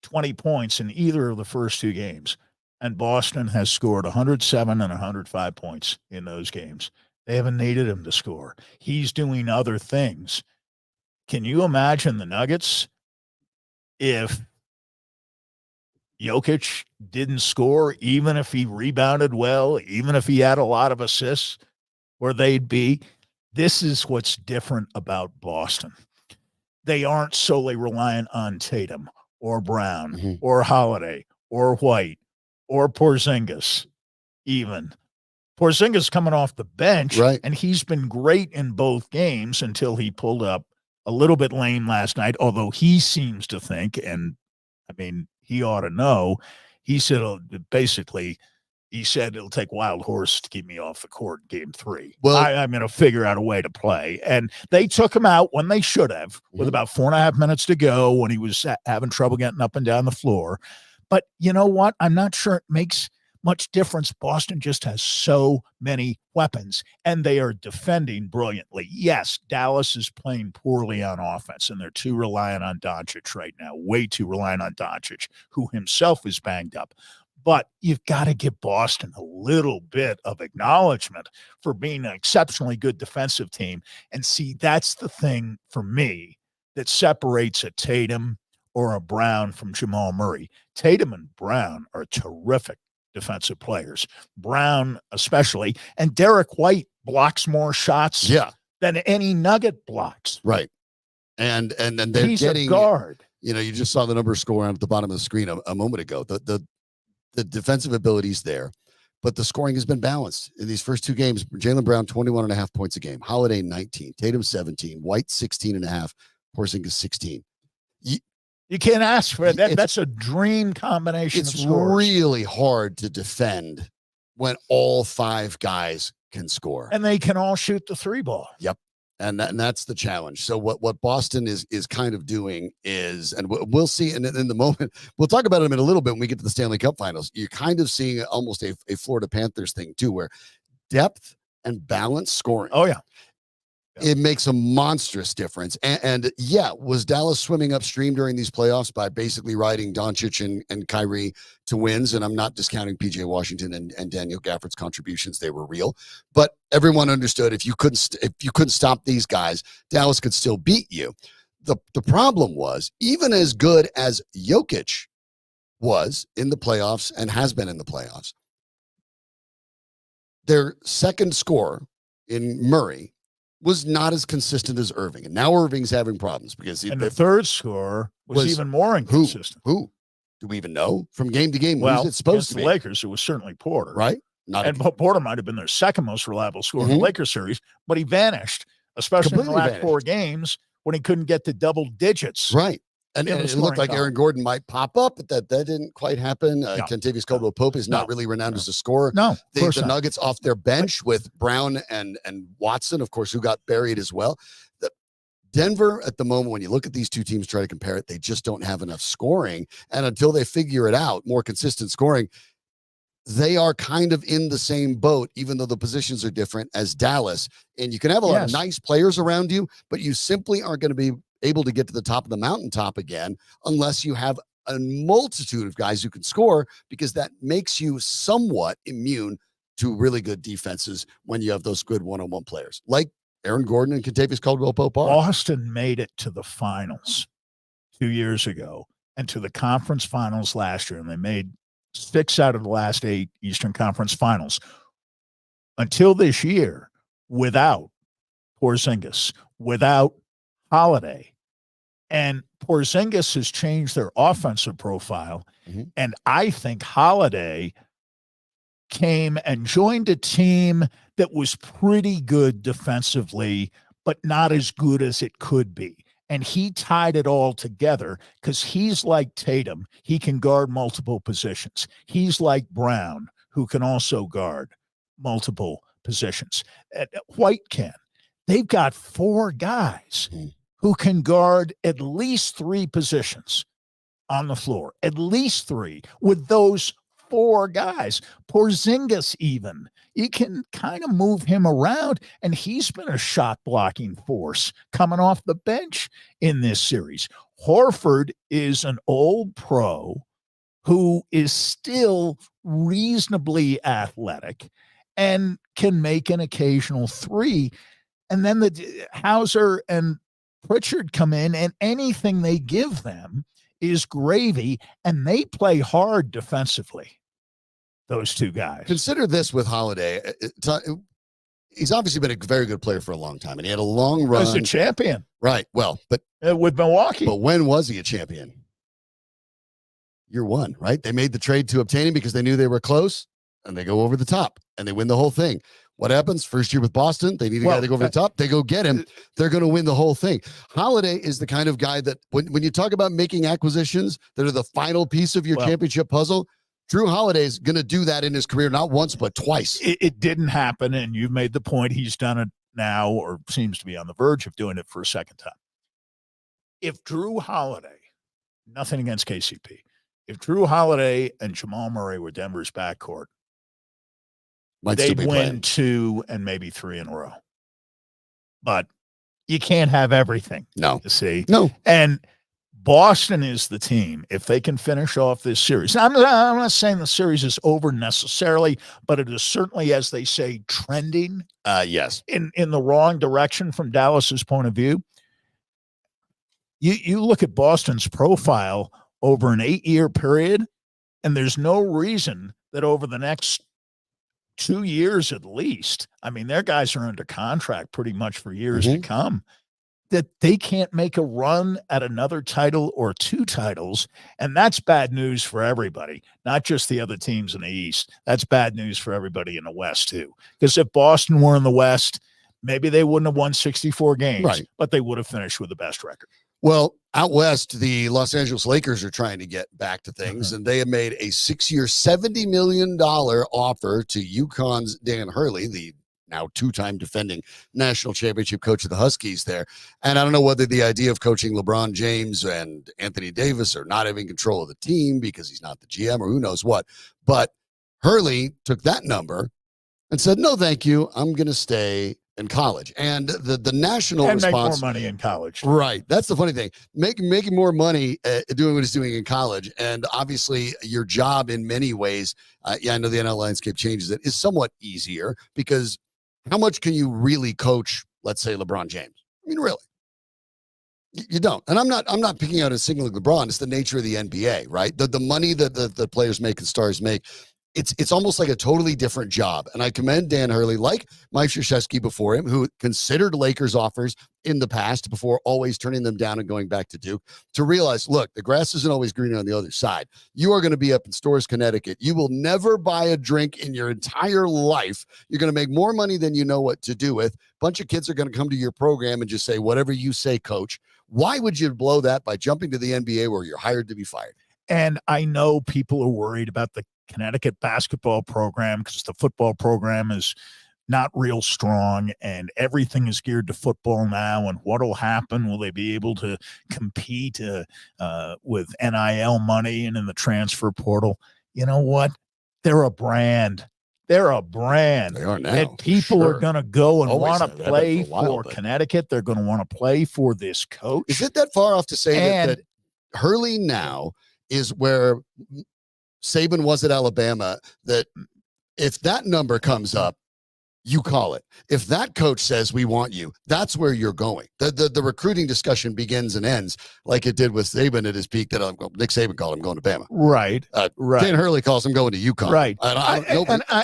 [SPEAKER 2] 20 points in either of the first two games, and Boston has scored 107 and 105 points in those games. They haven't needed him to score. He's doing other things. Can you imagine the Nuggets if Jokic didn't score, even if he rebounded well, even if he had a lot of assists, where they'd be? This is what's different about Boston. They aren't solely reliant on Tatum or Brown or Holiday or White or Porzingis even. Porzingis coming off the bench,
[SPEAKER 1] right,
[SPEAKER 2] and he's been great in both games until he pulled up a little bit lame last night, although he seems to think, and I mean, he ought to know, he said basically, he said it'll take wild horse to keep me off the court in game 3. Well, I'm going to figure out a way to play. And they took him out when they should have, with about 4.5 minutes to go, when he was having trouble getting up and down the floor. But you know what? I'm not sure it makes much difference. Boston just has so many weapons, and they are defending brilliantly. Yes, Dallas is playing poorly on offense, and they're too reliant on Doncic right now, way too reliant on Doncic, who himself is banged up. But you've got to give Boston a little bit of acknowledgement for being an exceptionally good defensive team. And see, that's the thing for me that separates a Tatum or a Brown from Jamal Murray. Tatum and Brown are terrific defensive players. Brown especially. And Derek White blocks more shots than any Nugget blocks.
[SPEAKER 1] Right. And they're
[SPEAKER 2] He's
[SPEAKER 1] getting
[SPEAKER 2] a guard.
[SPEAKER 1] You know, you just saw the number scoring at the bottom of the screen a moment ago. The defensive ability's there, but the scoring has been balanced in these first two games. Jaylen Brown, 21.5 points a game. Holiday, 19. Tatum, 17. White, 16.5. Porzingis, 16.
[SPEAKER 2] You can't ask for that. That's a dream combination of scores.
[SPEAKER 1] It's really hard to defend when all 5 guys can score.
[SPEAKER 2] And they can all shoot the 3 ball.
[SPEAKER 1] Yep. And that's the challenge. So what Boston is kind of doing is, and we'll see in the moment, we'll talk about it in a little bit when we get to the Stanley Cup Finals. You're kind of seeing almost a Florida Panthers thing too, where depth and balance scoring.
[SPEAKER 2] Oh yeah.
[SPEAKER 1] It makes a monstrous difference. And was Dallas swimming upstream during these playoffs by basically riding Doncic and Kyrie to wins? And I'm not discounting PJ Washington and Daniel Gafford's contributions. They were real. But everyone understood if you couldn't stop these guys, Dallas could still beat you. The problem was, even as good as Jokic was in the playoffs and has been in the playoffs, their second scorer in Murray was not as consistent as Irving. And now Irving's having problems because
[SPEAKER 2] the third scorer was even more inconsistent.
[SPEAKER 1] Who? Do we even know? From game to game,
[SPEAKER 2] well,
[SPEAKER 1] who's it supposed to be?
[SPEAKER 2] The Lakers, it was certainly Porter.
[SPEAKER 1] Right?
[SPEAKER 2] Porter might have been their second most reliable scorer in the Lakers series, but he vanished, especially
[SPEAKER 1] completely
[SPEAKER 2] in the last 4 games when he couldn't get to double digits.
[SPEAKER 1] Right. And it looked like Aaron Gordon might pop up, but that didn't quite happen. Kentavious Caldwell-Pope is not really renowned as a scorer.
[SPEAKER 2] No,
[SPEAKER 1] the Nuggets off their bench with Brown and Watson, of course, who got buried as well. Denver, at the moment, when you look at these two teams, try to compare it, they just don't have enough scoring. And until they figure it out, more consistent scoring, they are kind of in the same boat, even though the positions are different, as Dallas. And you can have a lot of nice players around you, but you simply aren't going to be able to get to the top of the mountaintop again unless you have a multitude of guys who can score, because that makes you somewhat immune to really good defenses when you have those good one-on-one players like Aaron Gordon and Kentavious Caldwell-Pope are.
[SPEAKER 2] Boston made it to the finals 2 years ago and to the conference finals last year, and they made 6 out of the last 8 Eastern Conference finals until this year without Porzingis, without Holiday. And Porzingis has changed their offensive profile. And I think Holiday came and joined a team that was pretty good defensively, but not as good as it could be. And he tied it all together because he's like Tatum. He can guard multiple positions. He's like Brown, who can also guard multiple positions. White can. They've got 4 guys who can guard at least 3 positions on the floor, at least 3, with those 4 guys. Porzingis even. You can kind of move him around, and he's been a shot-blocking force coming off the bench in this series. Horford is an old pro who is still reasonably athletic and can make an occasional three. And then the Hauser and Pritchard come in, and anything they give them is gravy, and they play hard defensively, those 2 guys.
[SPEAKER 1] Consider this with Holiday. He's obviously been a very good player for a long time, and he had a long run.
[SPEAKER 2] As a champion.
[SPEAKER 1] Right. Well, but
[SPEAKER 2] with Milwaukee.
[SPEAKER 1] But when was he a champion? Year 1, right? They made the trade to obtain him because they knew they were close, and they go over the top, and they win the whole thing. What happens? First year with Boston, they need a guy to go over the top. They go get him. They're going to win the whole thing. Holiday is the kind of guy that when you talk about making acquisitions that are the final piece of your championship puzzle, Drew Holiday is going to do that in his career, not once, but twice.
[SPEAKER 2] It didn't happen, and you've made the point. He's done it now, or seems to be on the verge of doing it for a second time. If Drew Holiday, nothing against KCP, if Drew Holiday and Jamal Murray were Denver's backcourt, they'd win 2 and maybe 3 in a row. But you can't have everything.
[SPEAKER 1] No.
[SPEAKER 2] You see?
[SPEAKER 1] No.
[SPEAKER 2] And Boston is the team. If they can finish off this series, I'm not saying the series is over necessarily, but it is certainly, as they say, trending.
[SPEAKER 1] Yes.
[SPEAKER 2] In the wrong direction from Dallas's point of view. You look at Boston's profile over an 8-year period, and there's no reason that over the next 2 years at least, I mean, their guys are under contract pretty much for years to come, that they can't make a run at another title or 2 titles. And that's bad news for everybody, not just the other teams in the East. That's bad news for everybody in the West too. Because if Boston were in the West, maybe they wouldn't have won 64 games, but they would have finished with the best record.
[SPEAKER 1] Well, out west, the Los Angeles Lakers are trying to get back to things, and they have made a 6-year, $70 million offer to UConn's Dan Hurley, the now 2-time defending national championship coach of the Huskies there. And I don't know whether the idea of coaching LeBron James and Anthony Davis or not having control of the team because he's not the GM or who knows what, but Hurley took that number and said, no, thank you. I'm going to stay in college. And the national response,
[SPEAKER 2] make more money in college.
[SPEAKER 1] Right. That's the funny thing. Making more money doing what he's doing in college. And obviously your job in many ways, I know the NL landscape changes it, is somewhat easier because how much can you really coach, let's say, LeBron James? I mean, really? You don't. And I'm not picking out a single LeBron. It's the nature of the NBA, right? The money that the players make and stars make, it's almost like a totally different job. And I commend Dan Hurley, like Mike Krzyzewski before him, who considered Lakers offers in the past before always turning them down and going back to Duke, to realize, look, the grass isn't always greener on the other side. You are going to be up in Storrs, Connecticut. You will never buy a drink in your entire life. You're going to make more money than you know what to do with. A bunch of kids are going to come to your program and just say, whatever you say, coach. Why would you blow that by jumping to the NBA where you're hired to be fired?
[SPEAKER 2] And I know people are worried about the Connecticut basketball program because the football program is not real strong and everything is geared to football now. And what will happen? Will they be able to compete with NIL money and in the transfer portal? You know what? They're a brand. They're a brand.
[SPEAKER 1] They are now.
[SPEAKER 2] And people are going to go and want to play
[SPEAKER 1] for
[SPEAKER 2] Connecticut. They're going to want to play for this coach.
[SPEAKER 1] Is it that far off to say that Hurley now is where Saban was at Alabama, that if that number comes up, you call it. If that coach says we want you, that's where you're going. The recruiting discussion begins and ends like it did with Saban at his peak. That Nick Saban called him going to Bama.
[SPEAKER 2] Right.
[SPEAKER 1] Right. Dan Hurley calls him going to UConn.
[SPEAKER 2] Right.
[SPEAKER 1] I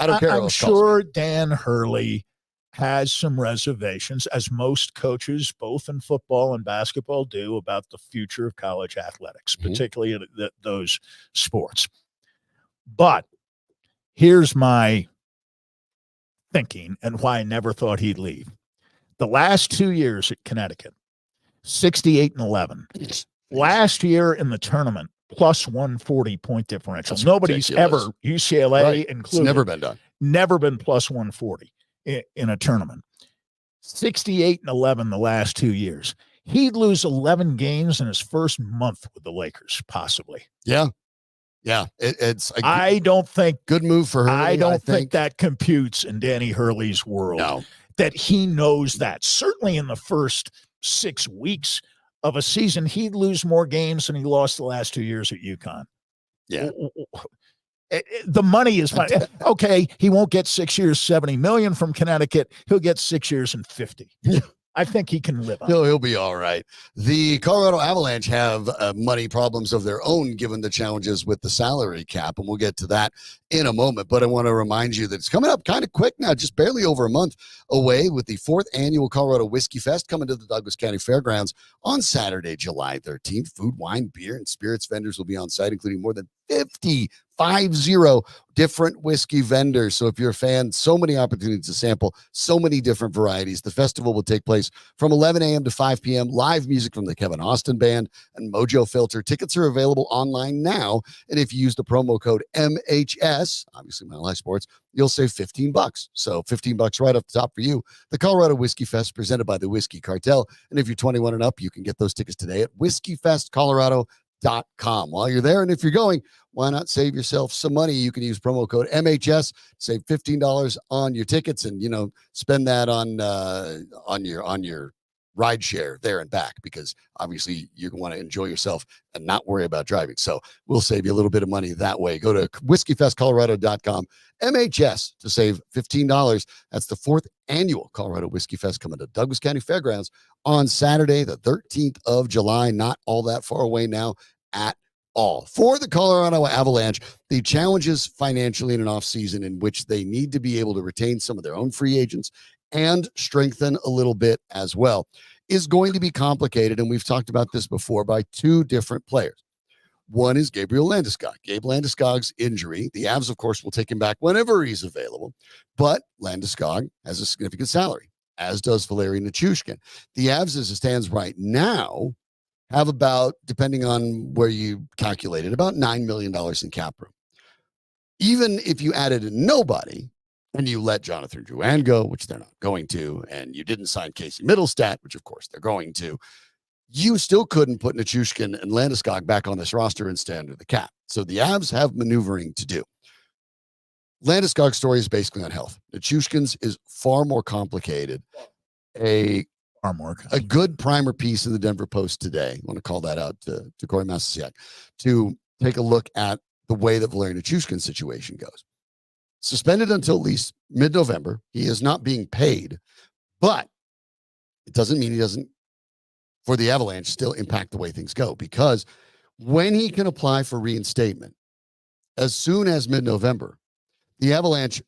[SPEAKER 1] don't care.
[SPEAKER 2] I'm sure Dan Hurley has some reservations, as most coaches, both in football and basketball, do about the future of college athletics, particularly in those sports. But here's my thinking and why I never thought he'd leave. The last 2 years at Connecticut, 68-11. Last year in the tournament, plus 140 point differential.
[SPEAKER 1] That's
[SPEAKER 2] Nobody's
[SPEAKER 1] ridiculous.
[SPEAKER 2] ever, UCLA included,
[SPEAKER 1] it's never been done.
[SPEAKER 2] Never been plus 140 in a tournament. 68-11 the last 2 years. He'd lose 11 games in his first month with the Lakers, possibly.
[SPEAKER 1] Yeah. Yeah, it's a
[SPEAKER 2] I don't think
[SPEAKER 1] good move for Hurley.
[SPEAKER 2] I don't think that computes in Danny Hurley's world.
[SPEAKER 1] No.
[SPEAKER 2] That he knows that. Certainly in the first 6 weeks of a season, he'd lose more games than he lost the last 2 years at UConn.
[SPEAKER 1] Yeah.
[SPEAKER 2] The money is fine. Okay, he won't get 6 years, $70 million from Connecticut. He'll get 6 years and 50. I think he can live on.
[SPEAKER 1] He'll be all right. The Colorado Avalanche have money problems of their own, given the challenges with the salary cap, and we'll get to that in a moment. But I want to remind you that it's coming up kind of quick now, just barely over a month away, with the 4th annual Colorado Whiskey Fest coming to the Douglas County Fairgrounds on Saturday, July 13th. Food, wine, beer, and spirits vendors will be on site, including more than 50 different whiskey vendors. So if you're a fan, so many opportunities to sample, so many different varieties. The festival will take place from 11 a.m. to 5 p.m. Live music from the Kevin Austin Band and Mojo Filter. Tickets are available online now. And if you use the promo code MHS, obviously Mile High Sports, you'll save $15. So $15 right off the top for you. The Colorado Whiskey Fest, presented by the Whiskey Cartel. And if you're 21 and up, you can get those tickets today at whiskeyfestcolorado.com. While you're there, and if you're going, why not save yourself some money? You can use promo code MHS, save $15 on your tickets, and spend that on your ride share there and back, because obviously you want to enjoy yourself and not worry about driving. So we'll save you a little bit of money that way. Go to whiskeyfestcolorado.com, MHS, to save $15. That's the 4th annual Colorado Whiskey Fest coming to Douglas County Fairgrounds on Saturday, the 13th of July. Not all that far away now at all. For the Colorado Avalanche, the challenges financially in an offseason in which they need to be able to retain some of their own free agents and strengthen a little bit as well is going to be complicated. And we've talked about this before, by 2 different players. One is Gabriel Landeskog. Gabe Landeskog's injury, the Avs, of course, will take him back whenever he's available, but Landeskog has a significant salary, as does Valeri Nichushkin. The Avs, as it stands right now, have about, depending on where you calculate it, about $9 million in cap room. Even if you added nobody and you let Jonathan Drouin go, which they're not going to, and you didn't sign Casey Middlestat, which of course they're going to, you still couldn't put Nichushkin and Landeskog back on this roster and stay under the cap. So the Avs have maneuvering to do. Landeskog's story is basically on health. Nichushkin's is far more complicated. A good primer piece in the Denver Post today, I want to call that out to Corey Masiak, to take a look at the way that Valeri Nichushkin's situation goes. Suspended until at least mid-November. He is not being paid, but it doesn't mean he doesn't, for the Avalanche, still impact the way things go, because when he can apply for reinstatement as soon as mid-November, the Avalanche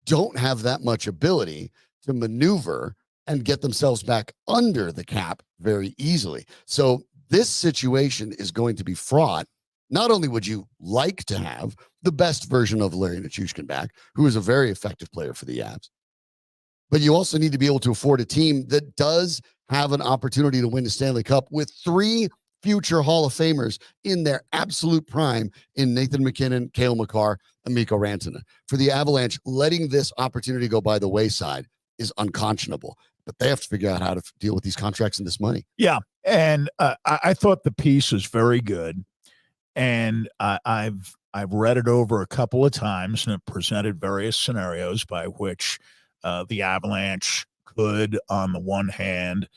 [SPEAKER 1] don't have that much ability to maneuver and get themselves back under the cap very easily. So this situation is going to be fraught. Not only would you like to have the best version of Valeri Nichushkin back, who is a very effective player for the Avs, but you also need to be able to afford a team that does have an opportunity to win the Stanley Cup with 3 future Hall of Famers in their absolute prime in Nathan McKinnon, Cale Makar, and Mikko Rantanen. For the Avalanche, letting this opportunity go by the wayside is unconscionable, but they have to figure out how to deal with these contracts and this money.
[SPEAKER 2] Yeah, and I thought the piece was very good. And I've read it over a couple of times, and it presented various scenarios by which the Avalanche could, on the one hand,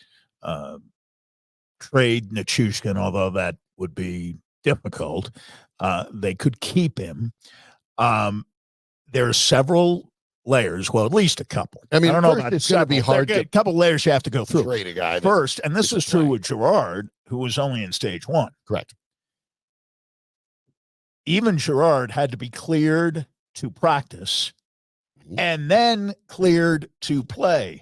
[SPEAKER 2] trade Nichushkin, although that would be difficult. They could keep him. There are several layers, well, at least a couple.
[SPEAKER 1] I mean,
[SPEAKER 2] I don't know about
[SPEAKER 1] it's going to be hard to
[SPEAKER 2] a couple layers you have to go through.
[SPEAKER 1] Trade a guy
[SPEAKER 2] first, and this is true with Girard, who was only in stage 1.
[SPEAKER 1] Correct.
[SPEAKER 2] Even Girard had to be cleared to practice and then cleared to play.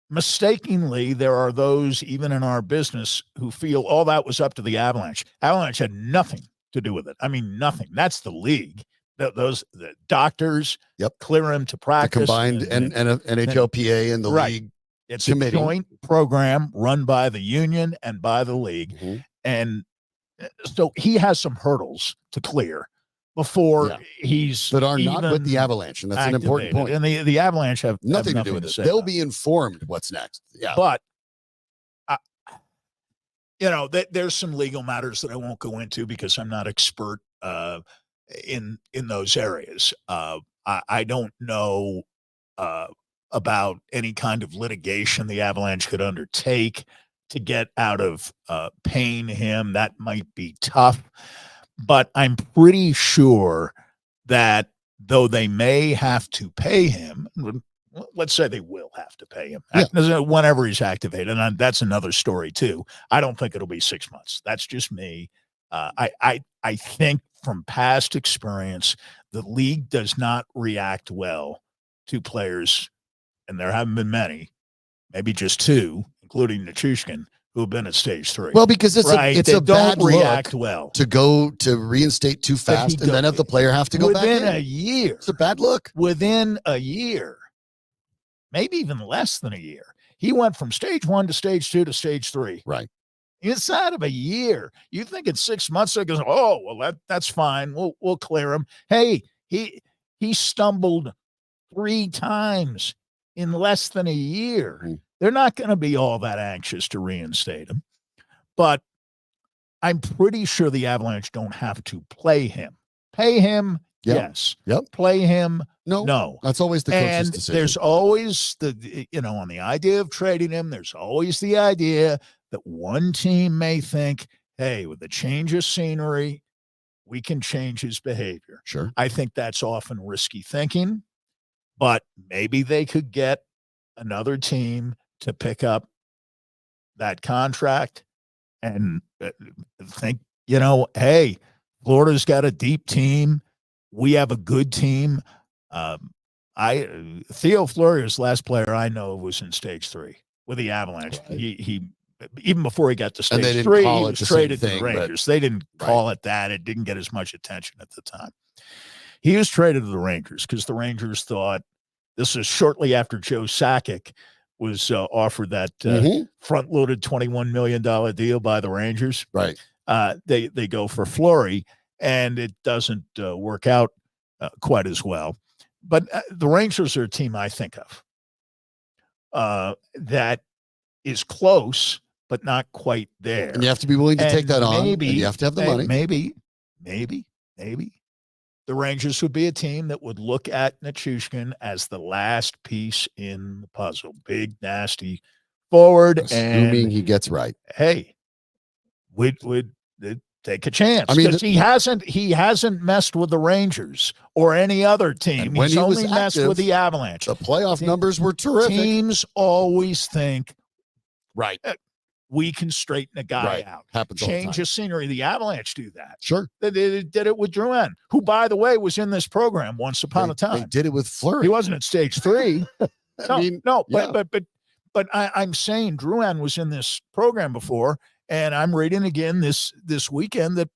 [SPEAKER 2] Mistakenly, there are those, even in our business, who feel all that was up to the Avalanche. Avalanche had nothing to do with it. I mean, nothing. That's the league. The doctors clear him to practice.
[SPEAKER 1] The combined and NHLPA and the league.
[SPEAKER 2] It's committee. A joint program run by the union and by the league. And so he has some hurdles to clear before he's
[SPEAKER 1] that are not with the Avalanche, and that's an important point.
[SPEAKER 2] And the Avalanche have
[SPEAKER 1] nothing to do with it. They'll be informed what's next. Yeah,
[SPEAKER 2] but there's some legal matters that I won't go into because I'm not expert in those areas. I don't know about any kind of litigation the Avalanche could undertake to get out of paying him. That might be tough, but I'm pretty sure that though they may have to pay him, let's say they will have to pay him whenever he's activated. And that's another story too. I don't think it'll be 6 months. That's just me. I think from past experience, the league does not react well to players, and there haven't been many, maybe just two, including Nichushkin, who have been at stage 3.
[SPEAKER 1] Well, because it's a bad
[SPEAKER 2] react
[SPEAKER 1] look
[SPEAKER 2] well
[SPEAKER 1] to go to reinstate too fast and then have the player have to go back
[SPEAKER 2] within
[SPEAKER 1] in.
[SPEAKER 2] a year.
[SPEAKER 1] It's a bad look.
[SPEAKER 2] Within a year, maybe even less than a year. He went from stage 1 to stage 2 to stage 3.
[SPEAKER 1] Right.
[SPEAKER 2] Inside of a year. You think in 6 months it goes, oh, well, that's fine. We'll clear him. Hey, he stumbled 3 times in less than a year. Mm-hmm. They're not going to be all that anxious to reinstate him. But I'm pretty sure the Avalanche don't have to play him. Pay him, yes.
[SPEAKER 1] Yep.
[SPEAKER 2] Play him,
[SPEAKER 1] no.
[SPEAKER 2] No.
[SPEAKER 1] That's always the coach's decision.
[SPEAKER 2] There's always on the idea of trading him, there's always the idea that one team may think, hey, with a change of scenery, we can change his behavior.
[SPEAKER 1] Sure.
[SPEAKER 2] I think that's often risky thinking, but maybe they could get another team to pick up that contract and think, hey, Florida's got a deep team. We have a good team. Theo Fleury's last player I know was in stage 3 with the Avalanche. Right. He even before he got to stage 3, he was traded to the Rangers. They didn't call it that. It didn't get as much attention at the time. He was traded to the Rangers because the Rangers thought, this is shortly after Joe Sakic was offered that front-loaded $21 million deal by the Rangers.
[SPEAKER 1] Right.
[SPEAKER 2] They go for Fleury, and it doesn't work out quite as well. But the Rangers are a team I think of that is close, but not quite there.
[SPEAKER 1] And you have to be willing to take that on. And you have to have the money.
[SPEAKER 2] Maybe. The Rangers would be a team that would look at Nichushkin as the last piece in the puzzle. Big, nasty forward.
[SPEAKER 1] Assuming he gets right.
[SPEAKER 2] Hey, would take a chance.
[SPEAKER 1] I mean,
[SPEAKER 2] he hasn't messed with the Rangers or any other team. He's only messed with the Avalanche.
[SPEAKER 1] The playoff numbers were terrific.
[SPEAKER 2] Teams always think,
[SPEAKER 1] right,
[SPEAKER 2] we can straighten a guy out.
[SPEAKER 1] Happens
[SPEAKER 2] Change of scenery. The Avalanche do that.
[SPEAKER 1] Sure.
[SPEAKER 2] They did it with Drouin, who, by the way, was in this program once upon a time.
[SPEAKER 1] They did it with Fleury.
[SPEAKER 2] He wasn't at stage 3. But I'm saying Drouin was in this program before, and I'm reading again this weekend that,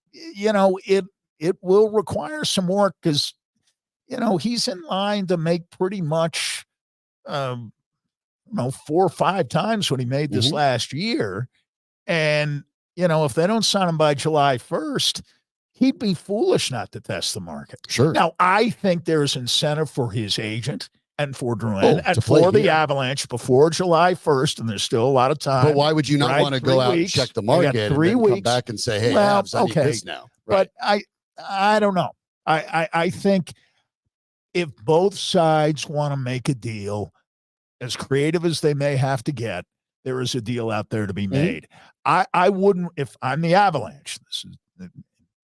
[SPEAKER 2] it will require some work because, he's in line to make pretty much 4 or 5 times what he made this last year. And, if they don't sign him by July 1st, he'd be foolish not to test the market.
[SPEAKER 1] Sure.
[SPEAKER 2] Now, I think there's incentive for his agent and for Drouin and for the Avalanche before July 1st, and there's still a lot of time.
[SPEAKER 1] But why would you not want to go out and check the market and then come back and say, hey, Avs, I need this now?
[SPEAKER 2] Right. But I don't know. I think if both sides want to make a deal, as creative as they may have to get, there is a deal out there to be made. I wouldn't, if I'm the Avalanche,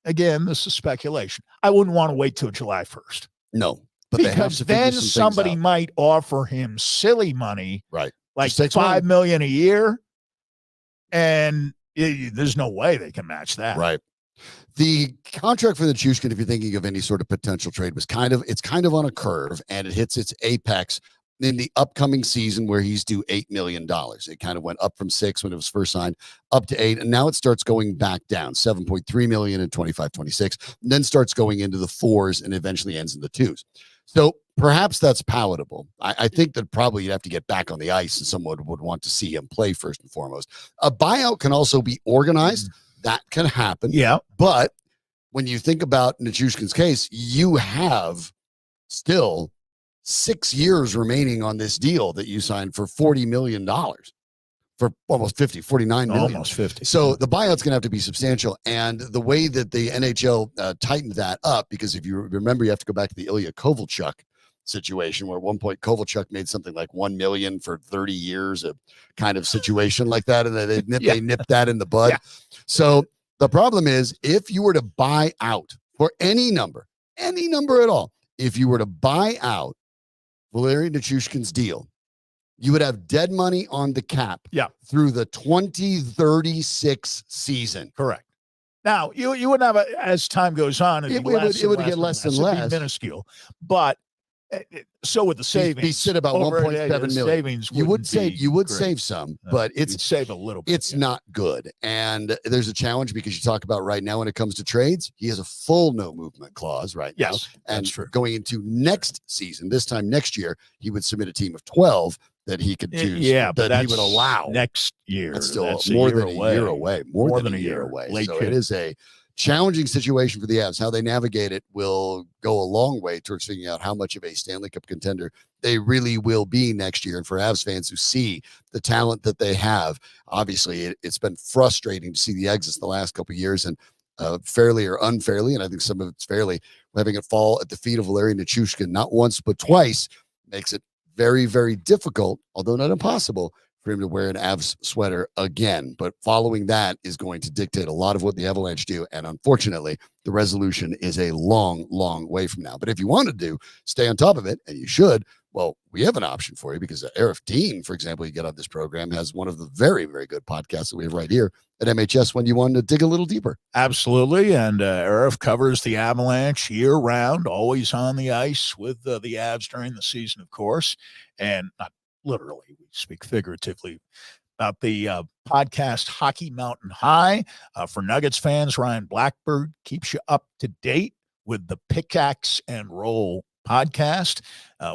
[SPEAKER 2] this is speculation. I wouldn't want to wait till July 1st.
[SPEAKER 1] No, but
[SPEAKER 2] because then somebody might offer him silly money,
[SPEAKER 1] right?
[SPEAKER 2] Like $5 million a year, and there's no way they can match that,
[SPEAKER 1] right? The contract for the Nichushkin, if you're thinking of any sort of potential trade, it's kind of on a curve, and it hits its apex in the upcoming season where he's due $8 million. It kind of went up from 6 when it was first signed up to 8. And now it starts going back down, 7.3 million in 25-26, then starts going into the 4s and eventually ends in the 2s. So perhaps that's palatable. I think that probably you'd have to get back on the ice and someone would want to see him play first and foremost. A buyout can also be organized. That can happen.
[SPEAKER 2] Yeah.
[SPEAKER 1] But when you think about Nichushkin's case, you have still 6 years remaining on this deal that you signed for $40 million. for almost 49 million.
[SPEAKER 2] Almost 50.
[SPEAKER 1] So the buyout's going to have to be substantial. And the way that the NHL tightened that up, because if you remember, you have to go back to the Ilya Kovalchuk situation, where at one point Kovalchuk made something like $1 million for 30 years, a kind of situation like that. And they nipped that in the bud. Yeah. So the problem is, if you were to buy out for any number at all, if you were to buy out Valeri Nichushkin's deal, you would have dead money on the cap through the 2036 season.
[SPEAKER 2] Correct. Now, you wouldn't have, as time goes on,
[SPEAKER 1] it would get less and less.
[SPEAKER 2] It'd be minuscule. But so would the savings.
[SPEAKER 1] Be sit about 1.7 million.
[SPEAKER 2] Savings
[SPEAKER 1] you would save some, but
[SPEAKER 2] you'd save a little bit.
[SPEAKER 1] It's not good. And there's a challenge, because you talk about right now when it comes to trades, he has a full no movement clause now.
[SPEAKER 2] Yes,
[SPEAKER 1] and
[SPEAKER 2] that's true.
[SPEAKER 1] Going into next season, this time next year, he would submit a team of 12 that he could choose.
[SPEAKER 2] But
[SPEAKER 1] he would allow
[SPEAKER 2] next year.
[SPEAKER 1] That's still more than a year away. More than a year away. So it is a challenging situation for the Avs. How they navigate it will go a long way towards figuring out how much of a Stanley Cup contender they really will be next year. And for Avs fans who see the talent that they have, obviously it's been frustrating to see the exits the last couple of years, and fairly or unfairly, and I think some of it's fairly, having it fall at the feet of Valeri Nichushkin not once but twice makes it very, very difficult, although not impossible, for him to wear an Avs sweater again. But following that is going to dictate a lot of what the Avalanche do. And unfortunately, the resolution is a long, long way from now. But if you want to stay on top of it, and you should, well, we have an option for you, because Arif Dean, for example, you get on this program, has one of the very, very good podcasts that we have right here at MHS when you want to dig a little deeper.
[SPEAKER 2] Absolutely. And Arif covers the Avalanche year round, always on the ice with the Avs during the season, of course. And not literally, we speak figuratively about the podcast Hockey Mountain High. For Nuggets fans, Ryan Blackbird keeps you up to date with the Pickaxe and Roll podcast.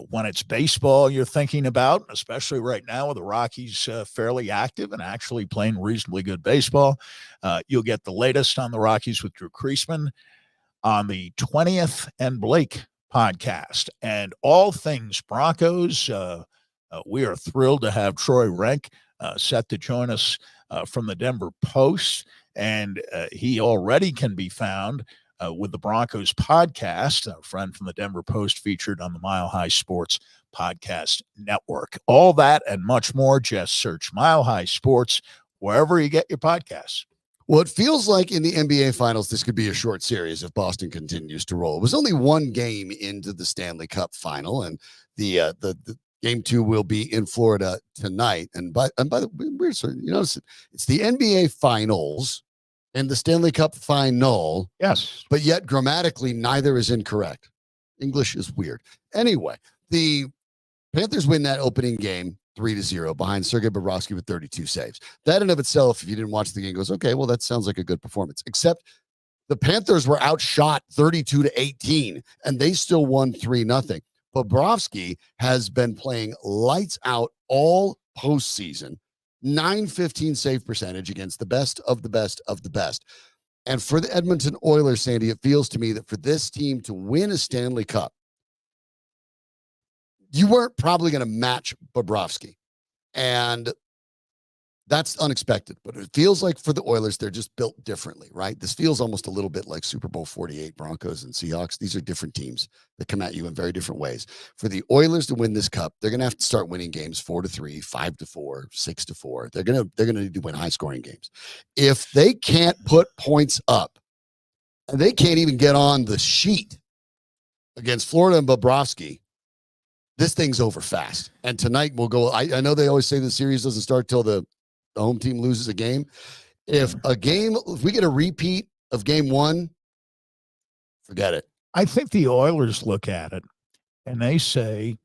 [SPEAKER 2] When it's baseball you're thinking about, especially right now with the Rockies fairly active and actually playing reasonably good baseball, you'll get the latest on the Rockies with Drew Kreisman on the 20th and Blake podcast. And all things Broncos, we are thrilled to have Troy Renck set to join us from the Denver Post, and he already can be found with the Broncos podcast, a friend from the Denver Post, featured on the Mile High Sports Podcast Network. All that and much more, just search Mile High Sports wherever you get your podcasts.
[SPEAKER 1] Well, it feels like in the NBA Finals, this could be a short series if Boston continues to roll. It was only one game into the Stanley Cup final, and the Game 2 will be in Florida tonight. And by the way, you notice it's the NBA Finals and the Stanley Cup Final.
[SPEAKER 2] Yes.
[SPEAKER 1] But yet grammatically, neither is incorrect. English is weird. Anyway, the Panthers win that opening game 3-0 behind Sergei Bobrovsky with 32 saves. That in of itself, if you didn't watch the game, goes, okay, well, that sounds like a good performance. Except the Panthers were outshot 32-18, and they still won 3-0. Bobrovsky has been playing lights out all postseason, .915 save percentage against the best of the best of the best. And for the Edmonton Oilers, Sandy, it feels to me that for this team to win a Stanley Cup, you weren't probably going to match Bobrovsky. And that's unexpected, but it feels like for the Oilers, they're just built differently, right? This feels almost a little bit like Super Bowl 48 Broncos and Seahawks. These are different teams that come at you in very different ways. For the Oilers to win this cup, they're going to have to start winning games 4-3, 5-4, 6-4. They're going to need to win high scoring games. If they can't put points up, and they can't even get on the sheet against Florida and Bobrovsky, this thing's over fast. And tonight we'll go. I know they always say the series doesn't start till the home team loses a game. If we get a repeat of game 1, forget it.
[SPEAKER 2] I think the Oilers look at it and they say,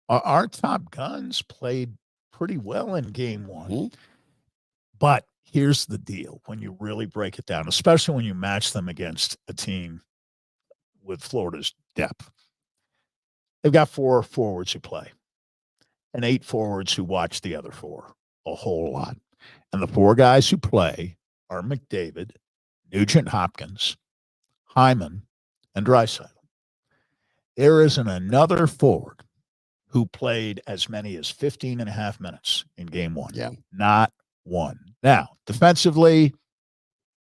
[SPEAKER 2] our top guns played pretty well in game 1. Mm-hmm. But here's the deal. When you really break it down, especially when you match them against a team with Florida's depth, they've got 4 forwards who play and 8 forwards who watch the other 4 a whole lot. And the 4 guys who play are McDavid, Nugent-Hopkins, Hyman, and Draisaitl. There isn't another forward who played as many as 15 and a half minutes in game 1.
[SPEAKER 1] Yeah.
[SPEAKER 2] Not 1. Now, defensively,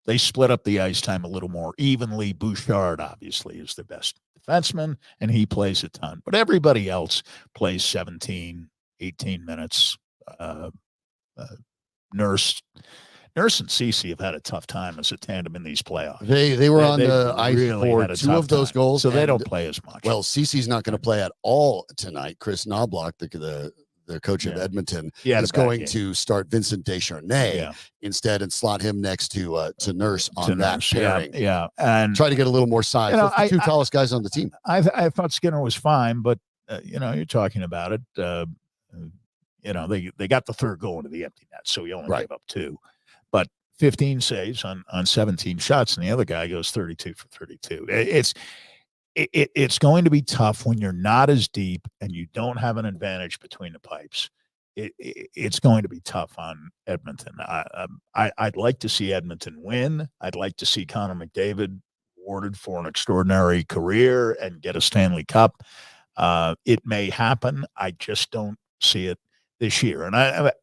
[SPEAKER 2] they split up the ice time a little more evenly. Bouchard, obviously, is their best defenseman, and he plays a ton. But everybody else plays 17, 18 minutes. Nurse and Cece have had a tough time as a tandem in these playoffs.
[SPEAKER 1] They were on the ice
[SPEAKER 2] really
[SPEAKER 1] for 2 of those goals.
[SPEAKER 2] So they don't play as much.
[SPEAKER 1] Well, Cece's not going to play at all tonight. Chris Knobloch, the coach of Edmonton, is going to start Vincent Descharnais instead and slot him next to Nurse on that pairing.
[SPEAKER 2] Yeah, and
[SPEAKER 1] try to get a little more size. That's the 2 tallest guys on the team.
[SPEAKER 2] I thought Skinner was fine, but you're talking about it. They got the 3rd goal into the empty net, so he only gave up 2. But 15 saves on 17 shots, and the other guy goes 32 for 32. It's going to be tough when you're not as deep and you don't have an advantage between the pipes. It's going to be tough on Edmonton. I'd like to see Edmonton win. I'd like to see Connor McDavid awarded for an extraordinary career and get a Stanley Cup. It may happen. I just don't see it this year. And I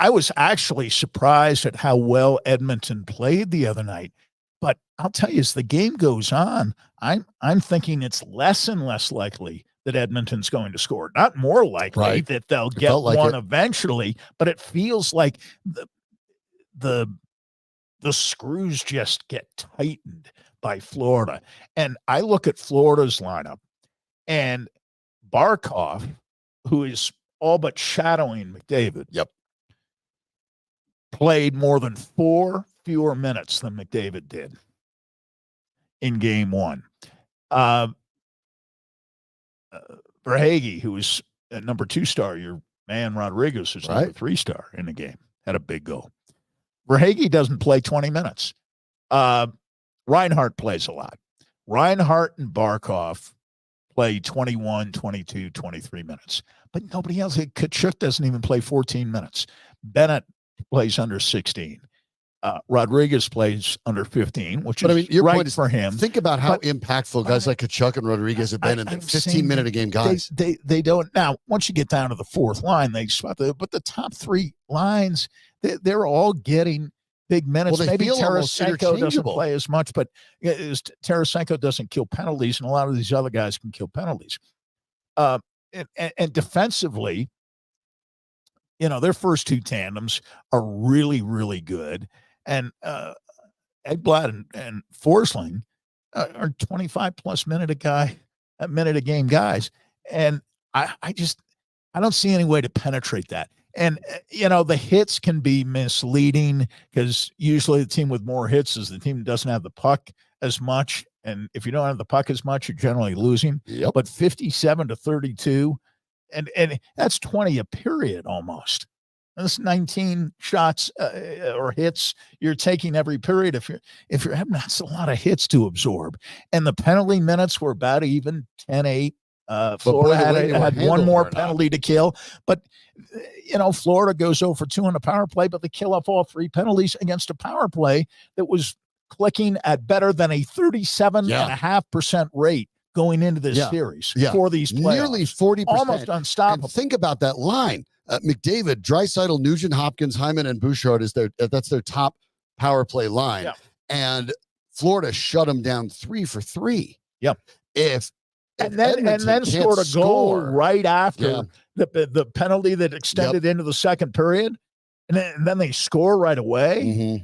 [SPEAKER 2] was actually surprised at how well Edmonton played the other night. But I'll tell you, as the game goes on, I'm thinking it's less and less likely that Edmonton's going to score. Not more likely that they'll get one eventually, but it feels like the screws just get tightened by Florida. And I look at Florida's lineup, and Barkov, who is all but shadowing McDavid, played more than 4 fewer minutes than McDavid did in game 1. Verhaeghe, who was a number 2 star, your man Rodriguez was number 3 star in the game, had a big goal. Verhaeghe doesn't play 20 minutes. Reinhart plays a lot. Reinhart and Barkov play 21, 22, 23 minutes. But nobody else. Kachuk doesn't even play 14 minutes. Bennett plays under 16. Rodriguez plays under 15, which is
[SPEAKER 1] your
[SPEAKER 2] right
[SPEAKER 1] point is,
[SPEAKER 2] for him.
[SPEAKER 1] Think about how impactful guys like Kachuk and Rodriguez have been in the 15-minute-a-game guys.
[SPEAKER 2] They don't. Now, once you get down to the 4th line, they spot but the top 3 lines, they're all getting big minutes.
[SPEAKER 1] Well,
[SPEAKER 2] maybe Tarasenko doesn't play as much, but Tarasenko doesn't kill penalties, and a lot of these other guys can kill penalties. And defensively, their first 2 tandems are really, really good. And Ekblad and Forsling are 25-plus minute a game guys. And I don't see any way to penetrate that. And, the hits can be misleading because usually the team with more hits is the team that doesn't have the puck as much. And if you don't have the puck as much, you're generally losing. But 57-32, and that's 20 a period almost. That's 19 shots or hits you're taking every period. If you're having, that's a lot of hits to absorb. And the penalty minutes were about even 10-8. Florida had one more penalty to kill, but Florida goes 0-for-2 on the power play, but they kill off all 3 penalties against a power play that was clicking at better than a 37.5% rate going into this series for these playoffs.
[SPEAKER 1] Nearly 40%.
[SPEAKER 2] Almost unstoppable.
[SPEAKER 1] And think about that line. McDavid, Draisaitl, Nugent Hopkins, Hyman, and Bouchard that's their top power play line. And Florida shut them down 3 for 3. And
[SPEAKER 2] then scored a goal right after the penalty that extended into the second period. And then they score right away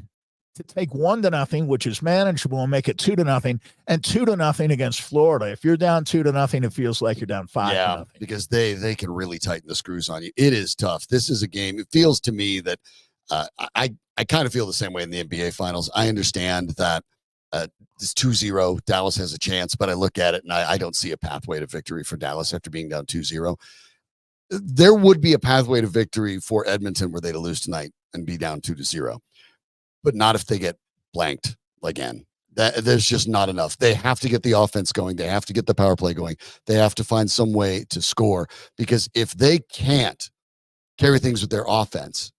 [SPEAKER 2] to take 1-0, which is manageable, and make it 2-0. And 2-0 against Florida. If you're down 2-0, it feels like you're down 5-0.
[SPEAKER 1] Because they can really tighten the screws on you. It is tough. This is a game. It feels to me that I kind of feel the same way in the NBA Finals. I understand that it's 2-0. Dallas has a chance, but I look at it and I don't see a pathway to victory for Dallas after being down 2-0. There would be a pathway to victory for Edmonton were they to lose tonight and be down 2-0, but not if they get blanked again. There's just not enough. They have to get the offense going. They have to get the power play going. They have to find some way to score, because if they can't carry things with their offense,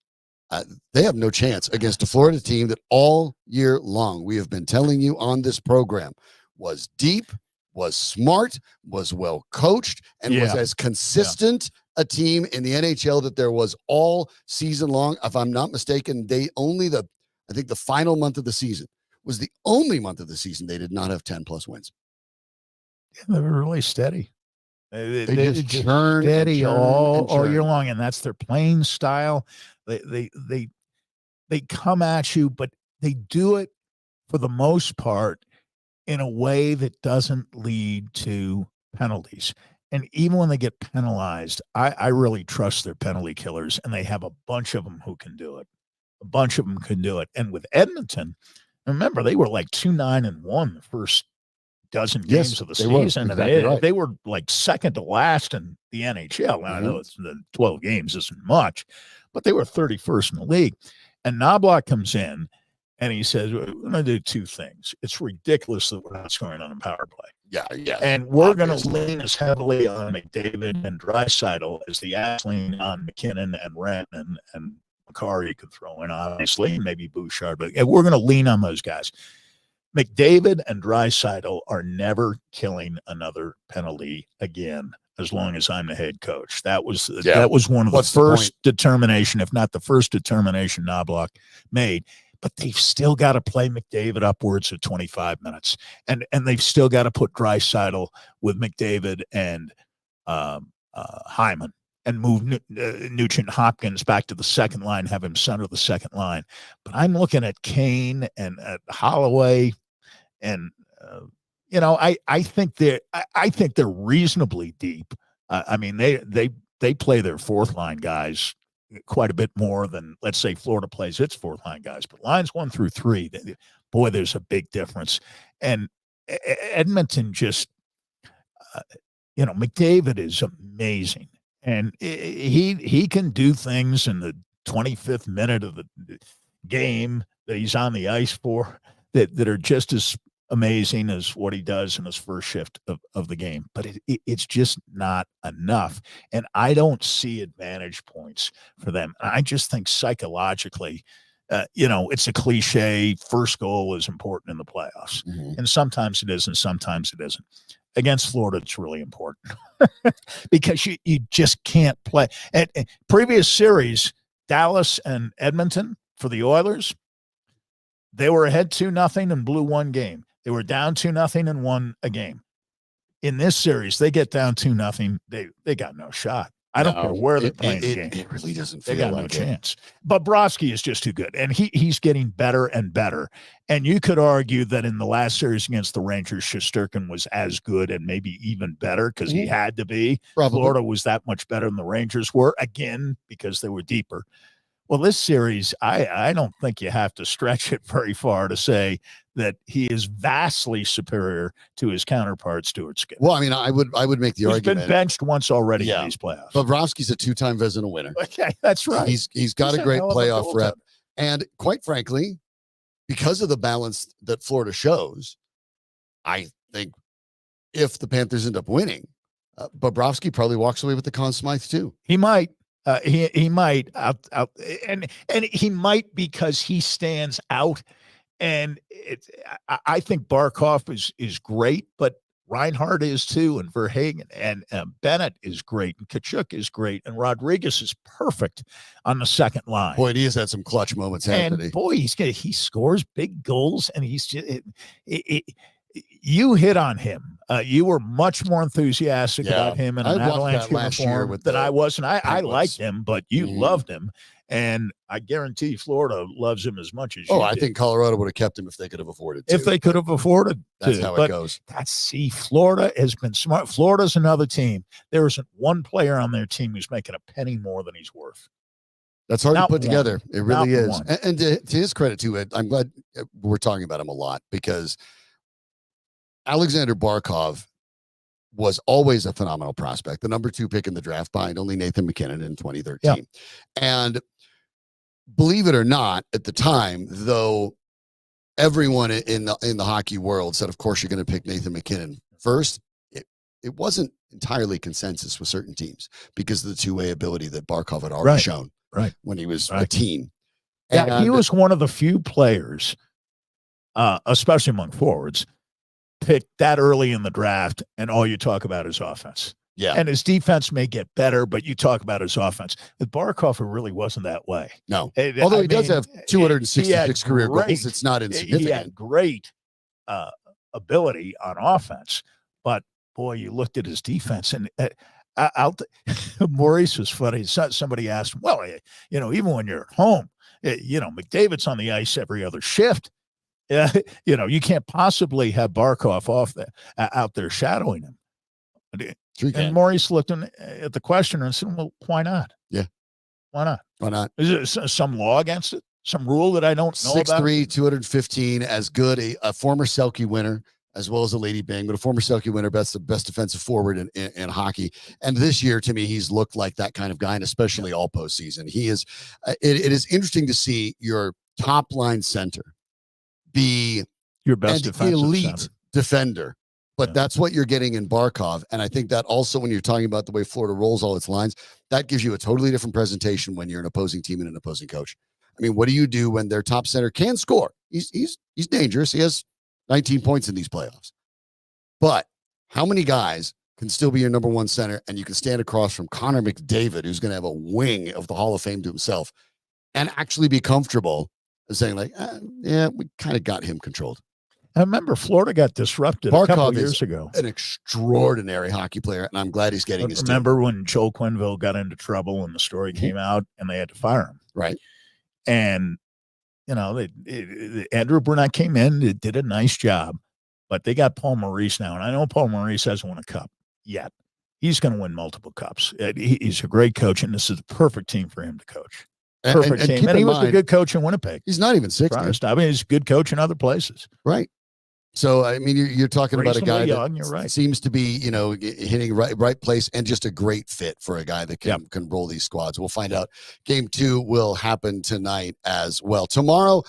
[SPEAKER 1] they have no chance against a Florida team that all year long we have been telling you on this program was deep, was smart, was well coached, and was as consistent a team in the NHL that there was all season long. If I'm not mistaken, I think the final month of the season was the only month of the season they did not have 10+ wins.
[SPEAKER 2] Yeah, they were really steady.
[SPEAKER 1] They just churn
[SPEAKER 2] steady all year
[SPEAKER 1] churn.
[SPEAKER 2] long, and that's their playing style. They come at you, but they do it for the most part in a way that doesn't lead to penalties. And even when they get penalized, I really trust their penalty killers, and they have a bunch of them who can do it. A bunch of them can do it. And with Edmonton, remember, they were like 2-9-1 the first dozen games of the season. And they were like second to last in the NHL. I know it's the 12 games isn't much, but they were 31st in the league. And Knobloch comes in and he says, we're going to do two things. It's ridiculous that we're not scoring on a power play.
[SPEAKER 1] Yeah.
[SPEAKER 2] And we're going to lean as heavily on McDavid and Draisaitl as the ass lean on McKinnon and Rent and Makari could throw in, obviously, maybe Bouchard. But we're going to lean on those guys. McDavid and Draisaitl are never killing another penalty again as long as I'm the head coach. That was one of the first determination, if not the first determination Knobloch made. But they've still got to play McDavid upwards of 25 minutes. And they've still got to put Draisaitl with McDavid and Hyman and move Nugent-Hopkins back to the second line, have him center the second line. But I'm looking at Kane and at Holloway, and I think they're reasonably deep. I mean, they play their fourth line guys quite a bit more than, let's say, Florida plays its fourth line guys. But lines 1 through 3, boy, there's a big difference. And Edmonton just, McDavid is amazing. And he can do things in the 25th minute of the game that he's on the ice for that are just as amazing as what he does in his first shift of the game. But it's just not enough. And I don't see advantage points for them. I just think psychologically, it's a cliche. First goal is important in the playoffs. Mm-hmm. And sometimes it is and sometimes it isn't. Against Florida, it's really important because you just can't play. At previous series, Dallas and Edmonton for the Oilers, they were ahead 2-0 and blew one game. They were down 2-0 and won a game. In this series, they get down 2-0. They got no shot. I don't care where they're playing the game.
[SPEAKER 1] It really doesn't feel
[SPEAKER 2] like
[SPEAKER 1] no
[SPEAKER 2] chance. Bobrovsky is just too good, and he's getting better and better. And you could argue that in the last series against the Rangers, Shesterkin was as good and maybe even better because he had to be. Probably. Florida was that much better than the Rangers were, again, because they were deeper. Well, this series, I don't think you have to stretch it very far to say that he is vastly superior to his counterpart, Stuart Skinner.
[SPEAKER 1] Well, I mean, I would make the argument.
[SPEAKER 2] He's been benched once already in these playoffs.
[SPEAKER 1] Bobrovsky's a 2-time Vezina winner.
[SPEAKER 2] Okay, that's right.
[SPEAKER 1] He's got a great playoff rep. And quite frankly, because of the balance that Florida shows, I think if the Panthers end up winning, Bobrovsky probably walks away with the Conn Smythe too.
[SPEAKER 2] He might. He might and he might because he stands out. And I think Barkov is great, but Reinhart is too, and Verhagen and Bennett is great, and Tkachuk is great, and Rodriguez is perfect on the second line.
[SPEAKER 1] Boy, he has had some clutch moments, hasn't he?
[SPEAKER 2] Boy, he scores big goals, and he's just you hit on him. You were much more enthusiastic about him in an Avalanche uniform than I was, and I liked him, but you loved him. And I guarantee Florida loves him as much as you
[SPEAKER 1] I think Colorado would have kept him if they could have afforded to.
[SPEAKER 2] If they could have afforded
[SPEAKER 1] That's
[SPEAKER 2] to.
[SPEAKER 1] how it goes.
[SPEAKER 2] Florida has been smart. Florida's another team. There isn't one player on their team who's making a penny more than he's worth.
[SPEAKER 1] That's hard to put together. It really is. And to his credit, too, I'm glad we're talking about him a lot because Alexander Barkov was always a phenomenal prospect, the number 2 pick in the draft behind only Nathan McKinnon in 2013. Yeah. And believe it or not, at the time, though, everyone in the hockey world said, of course, you're going to pick Nathan McKinnon first. It wasn't entirely consensus with certain teams because of the two-way ability that Barkov had already shown when he was a teen.
[SPEAKER 2] Yeah, and he was one of the few players, especially among forwards, picked that early in the draft, and all you talk about is offense.
[SPEAKER 1] Yeah.
[SPEAKER 2] And his defense may get better, but you talk about his offense. With Barkov, it really wasn't that way.
[SPEAKER 1] No. Although he does have 266 career goals, it's not insignificant.
[SPEAKER 2] He had great ability on offense, but boy, you looked at his defense, and Maurice was funny. Somebody asked him, well, even when you're at home, McDavid's on the ice every other shift. You can't possibly have Barkov out there shadowing him. And Maurice looked at the questioner and said, well, why not?
[SPEAKER 1] Yeah.
[SPEAKER 2] Why not?
[SPEAKER 1] Why not?
[SPEAKER 2] Is there some law against it? Some rule that I don't know about?
[SPEAKER 1] 6'3", 215, as good, a former Selke winner, as well as a Lady Bing, but a former Selke winner, the best defensive forward in hockey. And this year, to me, he's looked like that kind of guy, and especially all postseason. He is. It is interesting to see your top line center be
[SPEAKER 2] your best defensive
[SPEAKER 1] elite
[SPEAKER 2] center.
[SPEAKER 1] Defender. But that's what you're getting in Barkov. And I think that also, when you're talking about the way Florida rolls all its lines, that gives you a totally different presentation when you're an opposing team and an opposing coach. I mean, what do you do when their top center can score? He's dangerous. He has 19 points in these playoffs. But how many guys can still be your number one center, and you can stand across from Connor McDavid, who's going to have a wing of the Hall of Fame to himself, and actually be comfortable saying, like, yeah, we kind of got him controlled.
[SPEAKER 2] I remember Florida got disrupted a couple of years ago.
[SPEAKER 1] An extraordinary hockey player, and I'm glad he's getting his team.
[SPEAKER 2] Remember when Joe Quenneville got into trouble and the story came out and they had to fire him?
[SPEAKER 1] Right.
[SPEAKER 2] And, Andrew Burnett came in, did a nice job, but they got Paul Maurice now. And I know Paul Maurice hasn't won a cup yet. He's going to win multiple cups. He's a great coach, and this is the perfect team for him to coach. Perfect team. And he was a good coach in Winnipeg.
[SPEAKER 1] He's not even 60.
[SPEAKER 2] I mean, he's a good coach in other places.
[SPEAKER 1] Right. So, I mean, you're talking about a guy
[SPEAKER 2] young,
[SPEAKER 1] that
[SPEAKER 2] you're right.
[SPEAKER 1] seems to be, hitting right place, and just a great fit for a guy that can roll these squads. We'll find out. Game 2 will happen tonight as well. Tomorrow,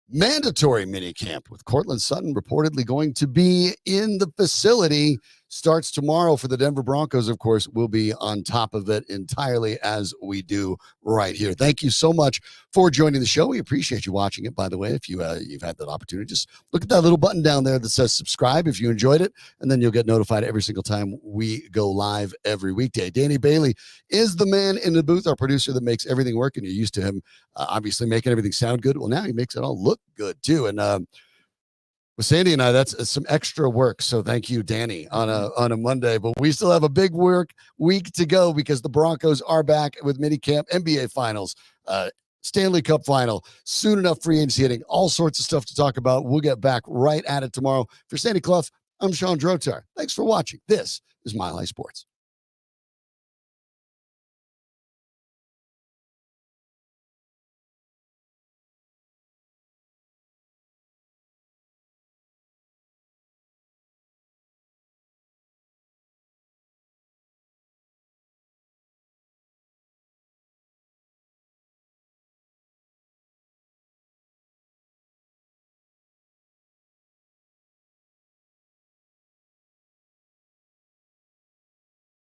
[SPEAKER 1] mandatory mini camp with Courtland Sutton reportedly going to be in the facility. Starts tomorrow for the Denver Broncos, of course. We'll be on top of it entirely, as we do right here. Thank you so much for joining the show. We appreciate you watching it, by the way. If you've had that opportunity, just look at that little button down there that says subscribe if you enjoyed it, and then you'll get notified every single time we go live every weekday. Danny Bailey is the man in the booth, our producer that makes everything work, and you're used to him obviously making everything sound good. Well, now he makes it all look good, too. And with Sandy and I, that's some extra work. So thank you, Danny, on a Monday. But we still have a big week to go, because the Broncos are back with minicamp, NBA Finals, Stanley Cup Final, soon enough free agency hitting, all sorts of stuff to talk about. We'll get back right at it tomorrow. For Sandy Clough, I'm Shawn Drotar. Thanks for watching. This is Mile High Sports.